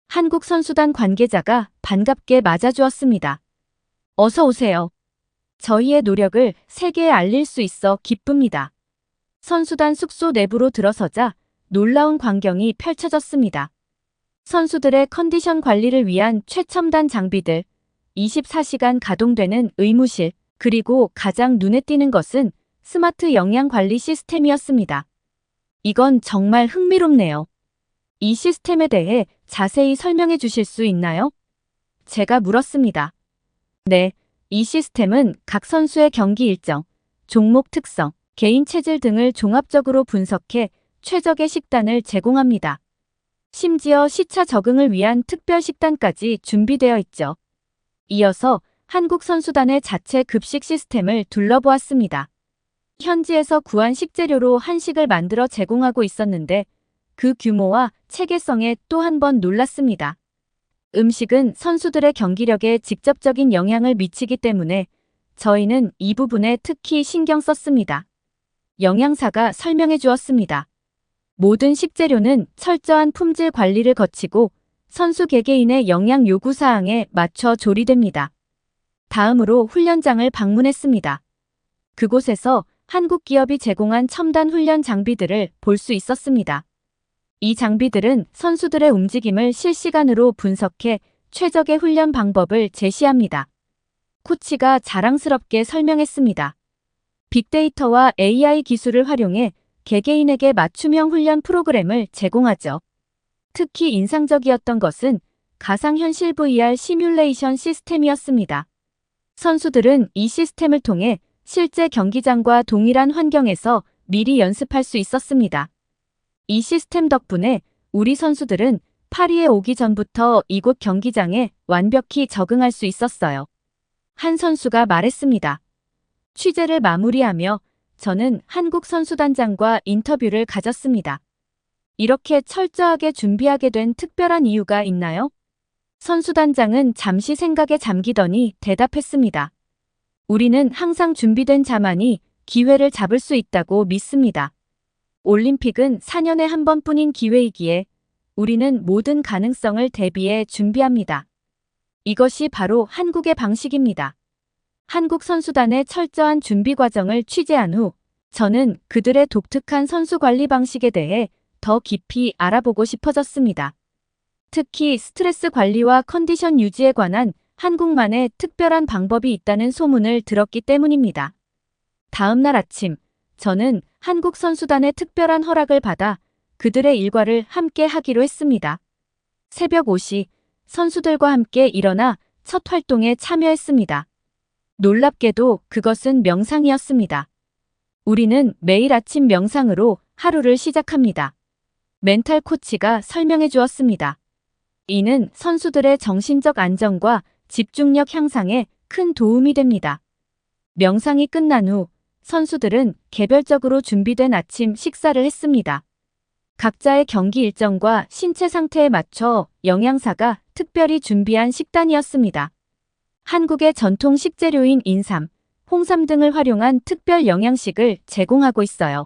한국 선수단 관계자가 반갑게 맞아주었습니다. 어서 오세요. 저희의 노력을 세계에 알릴 수 있어 기쁩니다. 선수단 숙소 내부로 들어서자 놀라운 광경이 펼쳐졌습니다. 선수들의 컨디션 관리를 위한 최첨단 장비들, 24시간 가동되는 의무실, 그리고 가장 눈에 띄는 것은 스마트 영양 관리 시스템이었습니다. 이건 정말 흥미롭네요. 이 시스템에 대해 자세히 설명해 주실 수 있나요? 제가 물었습니다. 네, 이 시스템은 각 선수의 경기 일정, 종목 특성, 개인 체질 등을 종합적으로 분석해 최적의 식단을 제공합니다. 심지어 시차 적응을 위한 특별 식단까지 준비되어 있죠. 이어서 한국 선수단의 자체 급식 시스템을 둘러보았습니다. 현지에서 구한 식재료로 한식을 만들어 제공하고 있었는데 그 규모와 체계성에 또 한 번 놀랐습니다. 음식은 선수들의 경기력에 직접적인 영향을 미치기 때문에 저희는 이 부분에 특히 신경 썼습니다. 영양사가 설명해 주었습니다. 모든 식재료는 철저한 품질 관리를 거치고 선수 개개인의 영양 요구 사항에 맞춰 조리됩니다. 다음으로 훈련장을 방문했습니다. 그곳에서 한국 기업이 제공한 첨단 훈련 장비들을 볼 수 있었습니다. 이 장비들은 선수들의 움직임을 실시간으로 분석해 최적의 훈련 방법을 제시합니다. 코치가 자랑스럽게 설명했습니다. 빅데이터와 AI 기술을 활용해 개개인에게 맞춤형 훈련 프로그램을 제공하죠. 특히 인상적이었던 것은 가상현실 VR 시뮬레이션 시스템이었습니다. 선수들은 이 시스템을 통해 실제 경기장과 동일한 환경에서 미리 연습할 수 있었습니다. 이 시스템 덕분에 우리 선수들은 파리에 오기 전부터 이곳 경기장에 완벽히 적응할 수 있었어요. 한 선수가 말했습니다. 취재를 마무리하며 저는 한국 선수단장과 인터뷰를 가졌습니다. 이렇게 철저하게 준비하게 된 특별한 이유가 있나요? 선수단장은 잠시 생각에 잠기더니 대답했습니다. 우리는 항상 준비된 자만이 기회를 잡을 수 있다고 믿습니다. 올림픽은 4년에 한 번뿐인 기회이기에 우리는 모든 가능성을 대비해 준비합니다. 이것이 바로 한국의 방식입니다. 한국 선수단의 철저한 준비 과정을 취재한 후 저는 그들의 독특한 선수 관리 방식에 대해 더 깊이 알아보고 싶어졌습니다. 특히 스트레스 관리와 컨디션 유지에 관한 한국만의 특별한 방법이 있다는 소문을 들었기 때문입니다. 다음 날 아침, 저는 한국 선수단의 특별한 허락을 받아 그들의 일과를 함께 하기로 했습니다. 새벽 5시, 선수들과 함께 일어나 첫 활동에 참여했습니다. 놀랍게도 그것은 명상이었습니다. 우리는 매일 아침 명상으로 하루를 시작합니다. 멘탈 코치가 설명해 주었습니다. 이는 선수들의 정신적 안정과 집중력 향상에 큰 도움이 됩니다. 명상이 끝난 후 선수들은 개별적으로 준비된 아침 식사를 했습니다. 각자의 경기 일정과 신체 상태에 맞춰 영양사가 특별히 준비한 식단이었습니다. 한국의 전통 식재료인 인삼, 홍삼 등을 활용한 특별 영양식을 제공하고 있어요.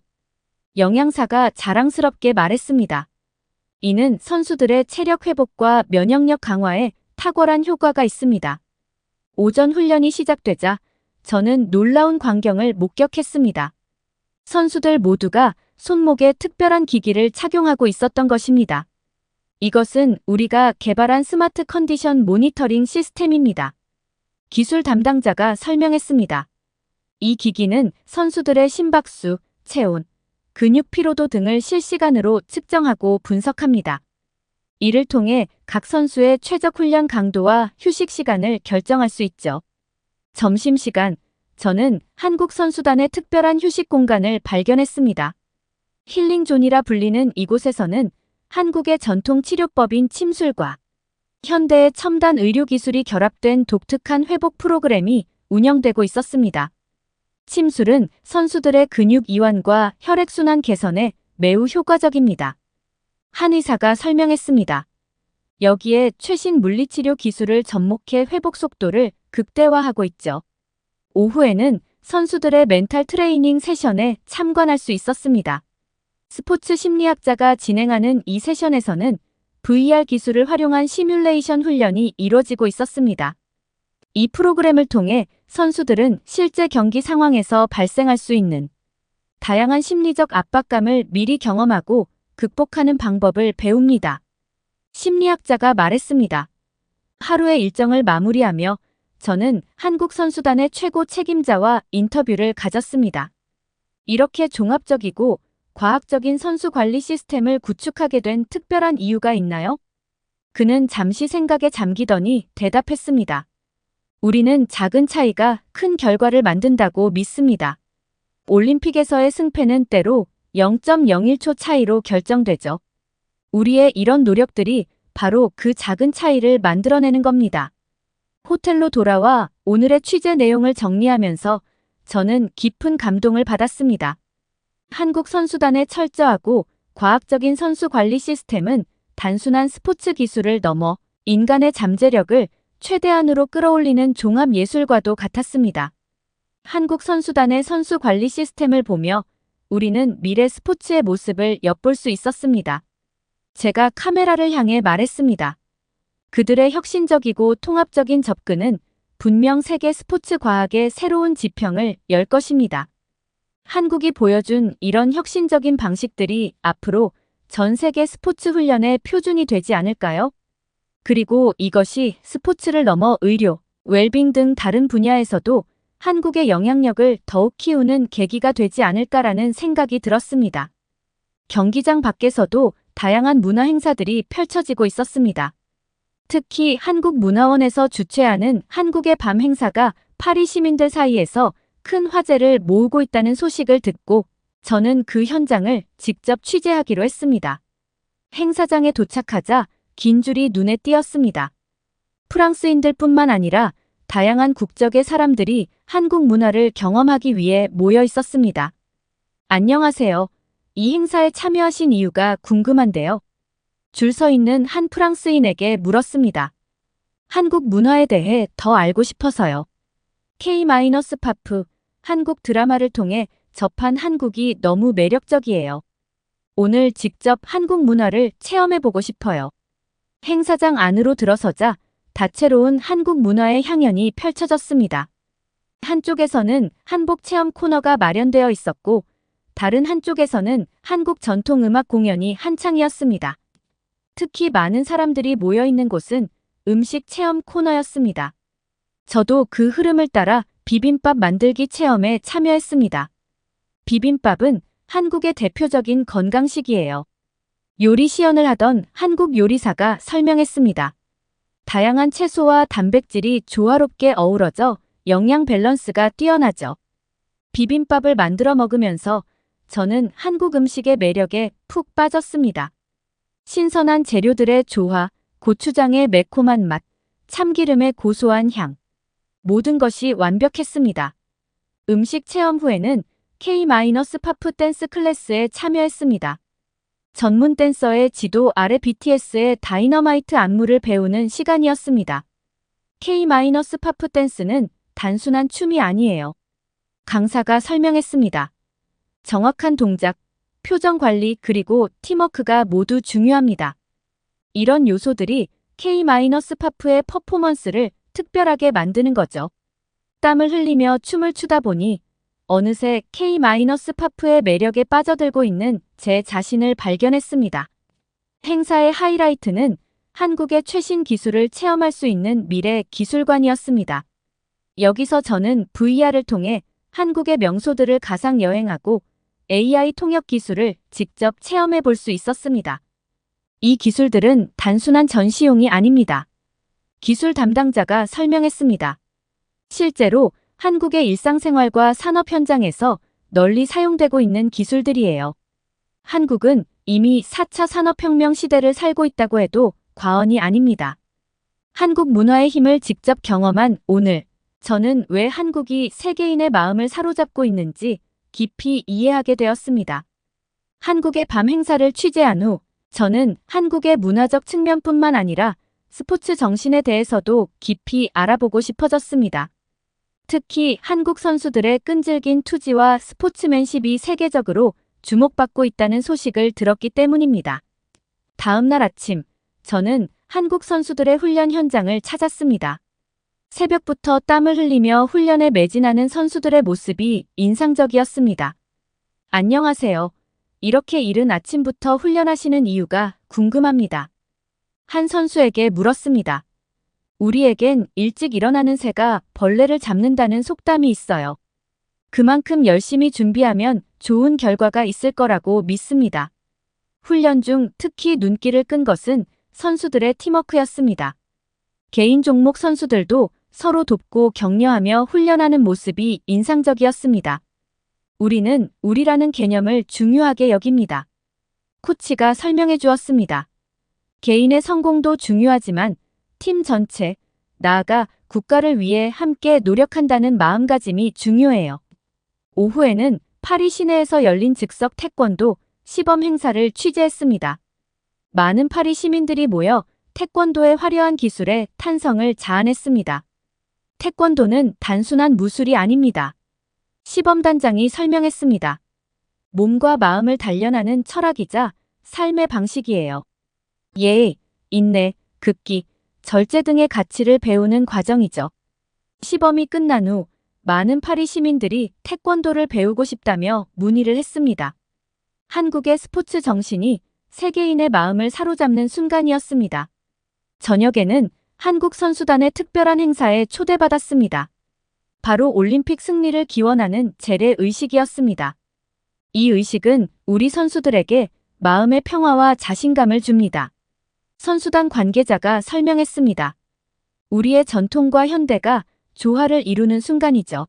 영양사가 자랑스럽게 말했습니다. 이는 선수들의 체력 회복과 면역력 강화에 탁월한 효과가 있습니다. 오전 훈련이 시작되자 저는 놀라운 광경을 목격했습니다. 선수들 모두가 손목에 특별한 기기를 착용하고 있었던 것입니다. 이것은 우리가 개발한 스마트 컨디션 모니터링 시스템입니다. 기술 담당자가 설명했습니다. 이 기기는 선수들의 심박수, 체온, 근육 피로도 등을 실시간으로 측정하고 분석합니다. 이를 통해 각 선수의 최적 훈련 강도와 휴식 시간을 결정할 수 있죠. 점심시간, 저는 한국 선수단의 특별한 휴식 공간을 발견했습니다. 힐링존이라 불리는 이곳에서는 한국의 전통 치료법인 침술과 현대의 첨단 의료 기술이 결합된 독특한 회복 프로그램이 운영되고 있었습니다. 침술은 선수들의 근육 이완과 혈액순환 개선에 매우 효과적입니다. 한 의사가 설명했습니다. 여기에 최신 물리치료 기술을 접목해 회복 속도를 극대화하고 있죠. 오후에는 선수들의 멘탈 트레이닝 세션에 참관할 수 있었습니다. 스포츠 심리학자가 진행하는 이 세션에서는 VR 기술을 활용한 시뮬레이션 훈련이 이루어지고 있었습니다. 이 프로그램을 통해 선수들은 실제 경기 상황에서 발생할 수 있는 다양한 심리적 압박감을 미리 경험하고 극복하는 방법을 배웁니다. 심리학자가 말했습니다. 하루의 일정을 마무리하며 저는 한국 선수단의 최고 책임자와 인터뷰를 가졌습니다. 이렇게 종합적이고 과학적인 선수 관리 시스템을 구축하게 된 특별한 이유가 있나요? 그는 잠시 생각에 잠기더니 대답했습니다. 우리는 작은 차이가 큰 결과를 만든다고 믿습니다. 올림픽에서의 승패는 때로 0.01초 차이로 결정되죠. 우리의 이런 노력들이 바로 그 작은 차이를 만들어내는 겁니다. 호텔로 돌아와 오늘의 취재 내용을 정리하면서 저는 깊은 감동을 받았습니다. 한국 선수단의 철저하고 과학적인 선수 관리 시스템은 단순한 스포츠 기술을 넘어 인간의 잠재력을 최대한으로 끌어올리는 종합 예술과도 같았습니다. 한국 선수단의 선수 관리 시스템을 보며 우리는 미래 스포츠의 모습을 엿볼 수 있었습니다. 제가 카메라를 향해 말했습니다. 그들의 혁신적이고 통합적인 접근은 분명 세계 스포츠 과학의 새로운 지평을 열 것입니다. 한국이 보여준 이런 혁신적인 방식들이 앞으로 전 세계 스포츠 훈련의 표준이 되지 않을까요? 그리고 이것이 스포츠를 넘어 의료, 웰빙 등 다른 분야에서도 한국의 영향력을 더욱 키우는 계기가 되지 않을까라는 생각이 들었습니다. 경기장 밖에서도 다양한 문화 행사들이 펼쳐지고 있었습니다. 특히 한국문화원에서 주최하는 한국의 밤 행사가 파리 시민들 사이에서 큰 화제를 모으고 있다는 소식을 듣고 저는 그 현장을 직접 취재하기로 했습니다. 행사장에 도착하자 긴 줄이 눈에 띄었습니다. 프랑스인들뿐만 아니라 다양한 국적의 사람들이 한국 문화를 경험하기 위해 모여 있었습니다. 안녕하세요. 이 행사에 참여하신 이유가 궁금한데요. 줄 서 있는 한 프랑스인에게 물었습니다. 한국 문화에 대해 더 알고 싶어서요. K-파프, 한국 드라마를 통해 접한 한국이 너무 매력적이에요. 오늘 직접 한국 문화를 체험해보고 싶어요. 행사장 안으로 들어서자 다채로운 한국 문화의 향연이 펼쳐졌습니다. 한쪽에서는 한복 체험 코너가 마련되어 있었고, 다른 한쪽에서는 한국 전통음악 공연이 한창이었습니다. 특히 많은 사람들이 모여 있는 곳은 음식 체험 코너였습니다. 저도 그 흐름을 따라 비빔밥 만들기 체험에 참여했습니다. 비빔밥은 한국의 대표적인 건강식이에요. 요리 시연을 하던 한국 요리사가 설명했습니다. 다양한 채소와 단백질이 조화롭게 어우러져 영양 밸런스가 뛰어나죠. 비빔밥을 만들어 먹으면서 저는 한국 음식의 매력에 푹 빠졌습니다. 신선한 재료들의 조화, 고추장의 매콤한 맛, 참기름의 고소한 향. 모든 것이 완벽했습니다. 음식 체험 후에는 K-파프 댄스 클래스에 참여했습니다. 전문 댄서의 지도 아래 BTS의 다이너마이트 안무를 배우는 시간이었습니다. K-파프 댄스는 단순한 춤이 아니에요. 강사가 설명했습니다. 정확한 동작, 표정 관리 그리고 팀워크가 모두 중요합니다. 이런 요소들이 K-파프의 퍼포먼스를 특별하게 만드는 거죠. 땀을 흘리며 춤을 추다 보니 어느새 K-파프의 매력에 빠져들고 있는 제 자신을 발견했습니다. 행사의 하이라이트는 한국의 최신 기술을 체험할 수 있는 미래 기술관이었습니다. 여기서 저는 VR을 통해 한국의 명소들을 가상 여행하고 AI 통역 기술을 직접 체험해 볼 수 있었습니다. 이 기술들은 단순한 전시용이 아닙니다. 기술 담당자가 설명했습니다. 실제로 한국의 일상생활과 산업 현장에서 널리 사용되고 있는 기술들이에요. 한국은 이미 4차 산업혁명 시대를 살고 있다고 해도 과언이 아닙니다. 한국 문화의 힘을 직접 경험한 오늘, 저는 왜 한국이 세계인의 마음을 사로잡고 있는지 깊이 이해하게 되었습니다. 한국의 밤 행사를 취재한 후 저는 한국의 문화적 측면뿐만 아니라 스포츠 정신에 대해서도 깊이 알아보고 싶어졌습니다. 특히 한국 선수들의 끈질긴 투지와 스포츠맨십이 세계적으로 주목받고 있다는 소식을 들었기 때문입니다. 다음 날 아침, 저는 한국 선수들의 훈련 현장을 찾았습니다. 새벽부터 땀을 흘리며 훈련에 매진하는 선수들의 모습이 인상적이었습니다. 안녕하세요. 이렇게 이른 아침부터 훈련하시는 이유가 궁금합니다. 한 선수에게 물었습니다. 우리에겐 일찍 일어나는 새가 벌레를 잡는다는 속담이 있어요. 그만큼 열심히 준비하면 좋은 결과가 있을 거라고 믿습니다. 훈련 중 특히 눈길을 끈 것은 선수들의 팀워크였습니다. 개인 종목 선수들도 서로 돕고 격려하며 훈련하는 모습이 인상적이었습니다. 우리는 우리라는 개념을 중요하게 여깁니다. 코치가 설명해 주었습니다. 개인의 성공도 중요하지만 팀 전체, 나아가 국가를 위해 함께 노력한다는 마음가짐이 중요해요. 오후에는 파리 시내에서 열린 즉석 태권도 시범 행사를 취재했습니다. 많은 파리 시민들이 모여 태권도의 화려한 기술에 탄성을 자아냈습니다. 태권도는 단순한 무술이 아닙니다. 시범단장이 설명했습니다. 몸과 마음을 단련하는 철학이자 삶의 방식이에요. 예의, 인내, 극기, 절제 등의 가치를 배우는 과정이죠. 시범이 끝난 후 많은 파리 시민들이 태권도를 배우고 싶다며 문의를 했습니다. 한국의 스포츠 정신이 세계인의 마음을 사로잡는 순간이었습니다. 저녁에는 한국 선수단의 특별한 행사에 초대받았습니다. 바로 올림픽 승리를 기원하는 재래 의식이었습니다. 이 의식은 우리 선수들에게 마음의 평화와 자신감을 줍니다. 선수단 관계자가 설명했습니다. 우리의 전통과 현대가 조화를 이루는 순간이죠.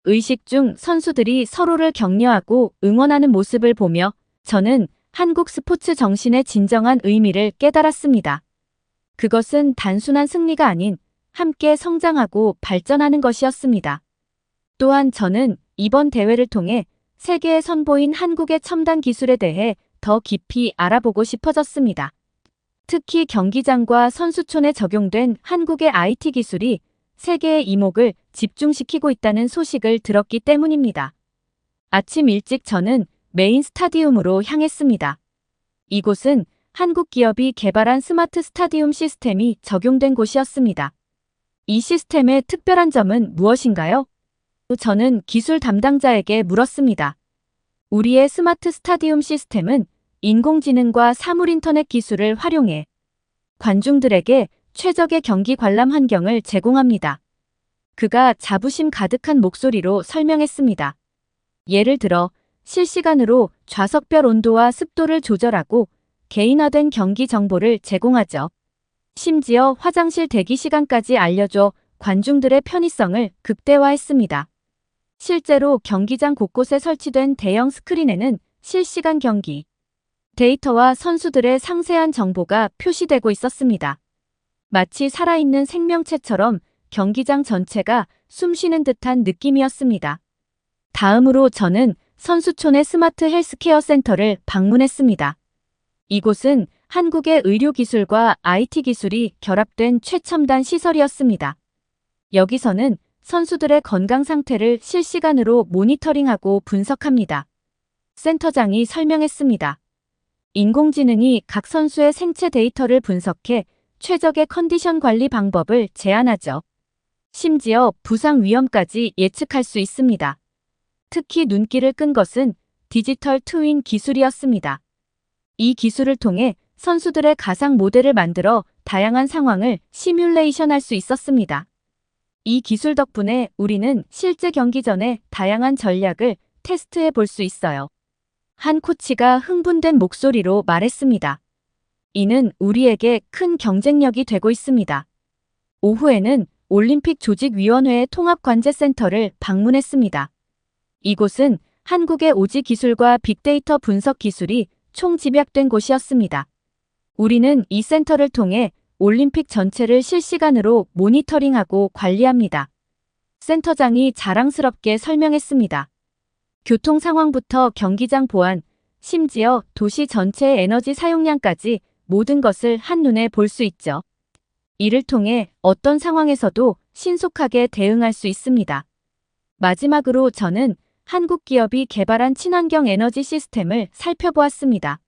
의식 중 선수들이 서로를 격려하고 응원하는 모습을 보며 저는 한국 스포츠 정신의 진정한 의미를 깨달았습니다. 그것은 단순한 승리가 아닌 함께 성장하고 발전하는 것이었습니다. 또한 저는 이번 대회를 통해 세계에 선보인 한국의 첨단 기술에 대해 더 깊이 알아보고 싶어졌습니다. 특히 경기장과 선수촌에 적용된 한국의 IT 기술이 세계의 이목을 집중시키고 있다는 소식을 들었기 때문입니다. 아침 일찍 저는 메인 스타디움으로 향했습니다. 이곳은 한국 기업이 개발한 스마트 스타디움 시스템이 적용된 곳이었습니다. 이 시스템의 특별한 점은 무엇인가요? 저는 기술 담당자에게 물었습니다. 우리의 스마트 스타디움 시스템은 인공지능과 사물인터넷 기술을 활용해 관중들에게 최적의 경기 관람 환경을 제공합니다. 그가 자부심 가득한 목소리로 설명했습니다. 예를 들어 실시간으로 좌석별 온도와 습도를 조절하고 개인화된 경기 정보를 제공하죠. 심지어 화장실 대기 시간까지 알려줘 관중들의 편의성을 극대화했습니다. 실제로 경기장 곳곳에 설치된 대형 스크린에는 실시간 경기 데이터와 선수들의 상세한 정보가 표시되고 있었습니다. 마치 살아있는 생명체처럼 경기장 전체가 숨쉬는 듯한 느낌이었습니다. 다음으로 저는 선수촌의 스마트 헬스케어 센터를 방문했습니다. 이곳은 한국의 의료기술과 IT 기술이 결합된 최첨단 시설이었습니다. 여기서는 선수들의 건강 상태를 실시간으로 모니터링하고 분석합니다. 센터장이 설명했습니다. 인공지능이 각 선수의 생체 데이터를 분석해 최적의 컨디션 관리 방법을 제안하죠. 심지어 부상 위험까지 예측할 수 있습니다. 특히 눈길을 끈 것은 디지털 트윈 기술이었습니다. 이 기술을 통해 선수들의 가상 모델을 만들어 다양한 상황을 시뮬레이션할 수 있었습니다. 이 기술 덕분에 우리는 실제 경기 전에 다양한 전략을 테스트해 볼 수 있어요. 한 코치가 흥분된 목소리로 말했습니다. 이는 우리에게 큰 경쟁력이 되고 있습니다. 오후에는 올림픽 조직위원회의 통합관제센터를 방문했습니다. 이곳은 한국의 오지 기술과 빅데이터 분석 기술이 총집약된 곳이었습니다. 우리는 이 센터를 통해 올림픽 전체를 실시간으로 모니터링하고 관리합니다. 센터장이 자랑스럽게 설명했습니다. 교통 상황부터 경기장 보안, 심지어 도시 전체의 에너지 사용량까지 모든 것을 한눈에 볼 수 있죠. 이를 통해 어떤 상황에서도 신속하게 대응할 수 있습니다. 마지막으로 저는 한국 기업이 개발한 친환경 에너지 시스템을 살펴보았습니다.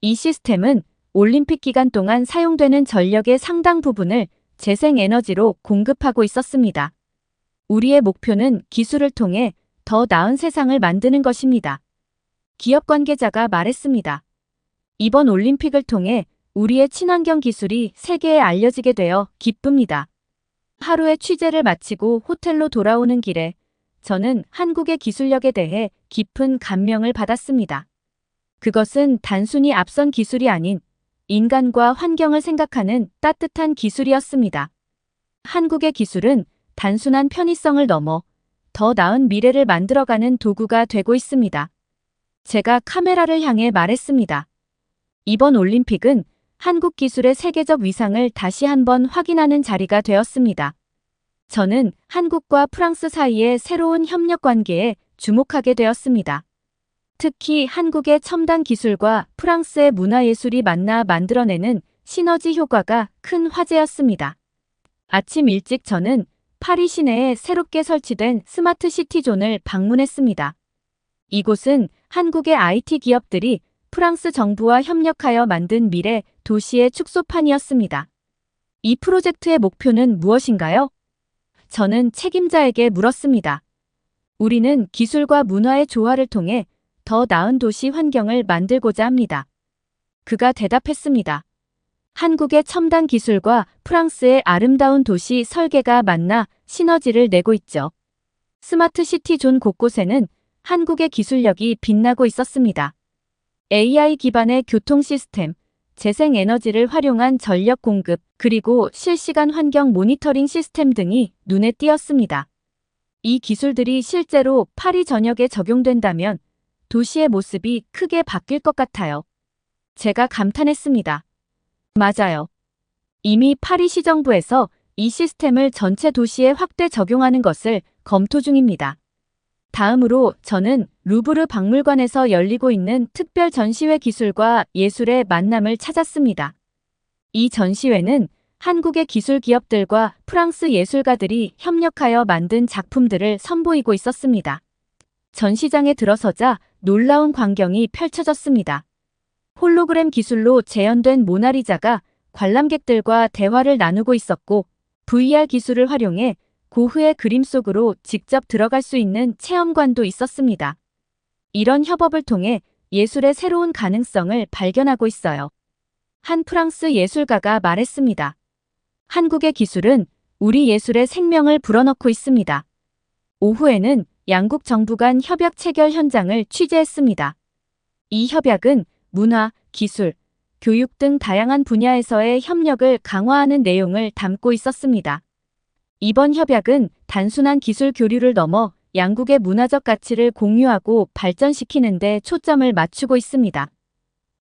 이 시스템은 올림픽 기간 동안 사용되는 전력의 상당 부분을 재생에너지로 공급하고 있었습니다. 우리의 목표는 기술을 통해 더 나은 세상을 만드는 것입니다. 기업 관계자가 말했습니다. 이번 올림픽을 통해 우리의 친환경 기술이 세계에 알려지게 되어 기쁩니다. 하루의 취재를 마치고 호텔로 돌아오는 길에 저는 한국의 기술력에 대해 깊은 감명을 받았습니다. 그것은 단순히 앞선 기술이 아닌 인간과 환경을 생각하는 따뜻한 기술이었습니다. 한국의 기술은 단순한 편의성을 넘어 더 나은 미래를 만들어가는 도구가 되고 있습니다. 제가 카메라를 향해 말했습니다. 이번 올림픽은 한국 기술의 세계적 위상을 다시 한번 확인하는 자리가 되었습니다. 저는 한국과 프랑스 사이의 새로운 협력 관계에 주목하게 되었습니다. 특히 한국의 첨단 기술과 프랑스의 문화예술이 만나 만들어내는 시너지 효과가 큰 화제였습니다. 아침 일찍 저는 파리 시내에 새롭게 설치된 스마트 시티존을 방문했습니다. 이곳은 한국의 IT 기업들이 프랑스 정부와 협력하여 만든 미래 도시의 축소판이었습니다. 이 프로젝트의 목표는 무엇인가요? 저는 책임자에게 물었습니다. 우리는 기술과 문화의 조화를 통해 더 나은 도시 환경을 만들고자 합니다. 그가 대답했습니다. 한국의 첨단 기술과 프랑스의 아름다운 도시 설계가 만나 시너지를 내고 있죠. 스마트 시티 존 곳곳에는 한국의 기술력이 빛나고 있었습니다. AI 기반의 교통 시스템, 재생에너지를 활용한 전력 공급, 그리고 실시간 환경 모니터링 시스템 등이 눈에 띄었습니다. 이 기술들이 실제로 파리 전역에 적용된다면 도시의 모습이 크게 바뀔 것 같아요. 제가 감탄했습니다. 맞아요. 이미 파리 시정부에서 이 시스템을 전체 도시에 확대 적용하는 것을 검토 중입니다. 다음으로 저는 루브르 박물관에서 열리고 있는 특별 전시회 기술과 예술의 만남을 찾았습니다. 이 전시회는 한국의 기술 기업들과 프랑스 예술가들이 협력하여 만든 작품들을 선보이고 있었습니다. 전시장에 들어서자 놀라운 광경이 펼쳐졌습니다. 홀로그램 기술로 재현된 모나리자가 관람객들과 대화를 나누고 있었고, VR 기술을 활용해 고흐의 그림 속으로 직접 들어갈 수 있는 체험관도 있었습니다. 이런 협업을 통해 예술의 새로운 가능성을 발견하고 있어요. 한 프랑스 예술가가 말했습니다. 한국의 기술은 우리 예술의 생명을 불어넣고 있습니다. 오후에는 양국 정부 간 협약 체결 현장을 취재했습니다. 이 협약은 문화, 기술, 교육 등 다양한 분야에서의 협력을 강화하는 내용을 담고 있었습니다. 이번 협약은 단순한 기술 교류를 넘어 양국의 문화적 가치를 공유하고 발전시키는 데 초점을 맞추고 있습니다.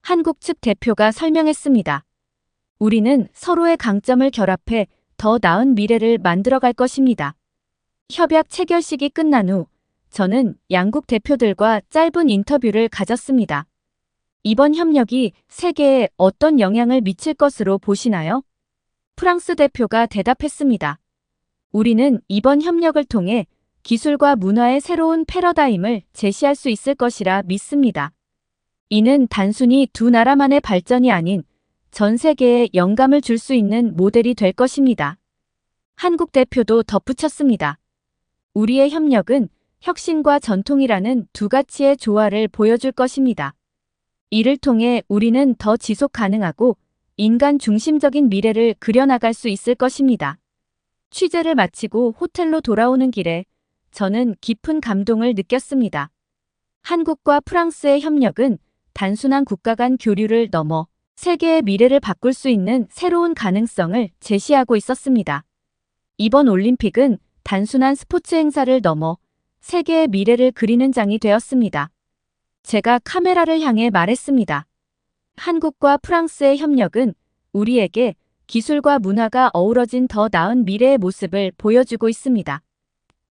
한국 측 대표가 설명했습니다. 우리는 서로의 강점을 결합해 더 나은 미래를 만들어갈 것입니다. 협약 체결식이 끝난 후 저는 양국 대표들과 짧은 인터뷰를 가졌습니다. 이번 협력이 세계에 어떤 영향을 미칠 것으로 보시나요? 프랑스 대표가 대답했습니다. 우리는 이번 협력을 통해 기술과 문화의 새로운 패러다임을 제시할 수 있을 것이라 믿습니다. 이는 단순히 두 나라만의 발전이 아닌 전 세계에 영감을 줄 수 있는 모델이 될 것입니다. 한국 대표도 덧붙였습니다. 우리의 협력은 혁신과 전통이라는 두 가치의 조화를 보여줄 것입니다. 이를 통해 우리는 더 지속 가능하고 인간 중심적인 미래를 그려나갈 수 있을 것입니다. 취재를 마치고 호텔로 돌아오는 길에 저는 깊은 감동을 느꼈습니다. 한국과 프랑스의 협력은 단순한 국가 간 교류를 넘어 세계의 미래를 바꿀 수 있는 새로운 가능성을 제시하고 있었습니다. 이번 올림픽은 단순한 스포츠 행사를 넘어 세계의 미래를 그리는 장이 되었습니다. 제가 카메라를 향해 말했습니다. 한국과 프랑스의 협력은 우리에게 기술과 문화가 어우러진 더 나은 미래의 모습을 보여주고 있습니다.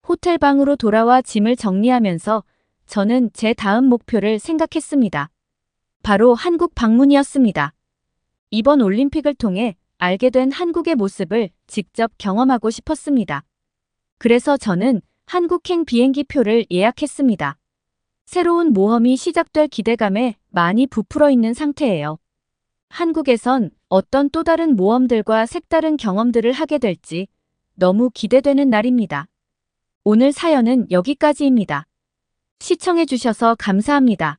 호텔 방으로 돌아와 짐을 정리하면서 저는 제 다음 목표를 생각했습니다. 바로 한국 방문이었습니다. 이번 올림픽을 통해 알게 된 한국의 모습을 직접 경험하고 싶었습니다. 그래서 저는 한국행 비행기 표를 예약했습니다. 새로운 모험이 시작될 기대감에 많이 부풀어 있는 상태예요. 한국에선 어떤 또 다른 모험들과 색다른 경험들을 하게 될지 너무 기대되는 날입니다. 오늘 사연은 여기까지입니다. 시청해주셔서 감사합니다.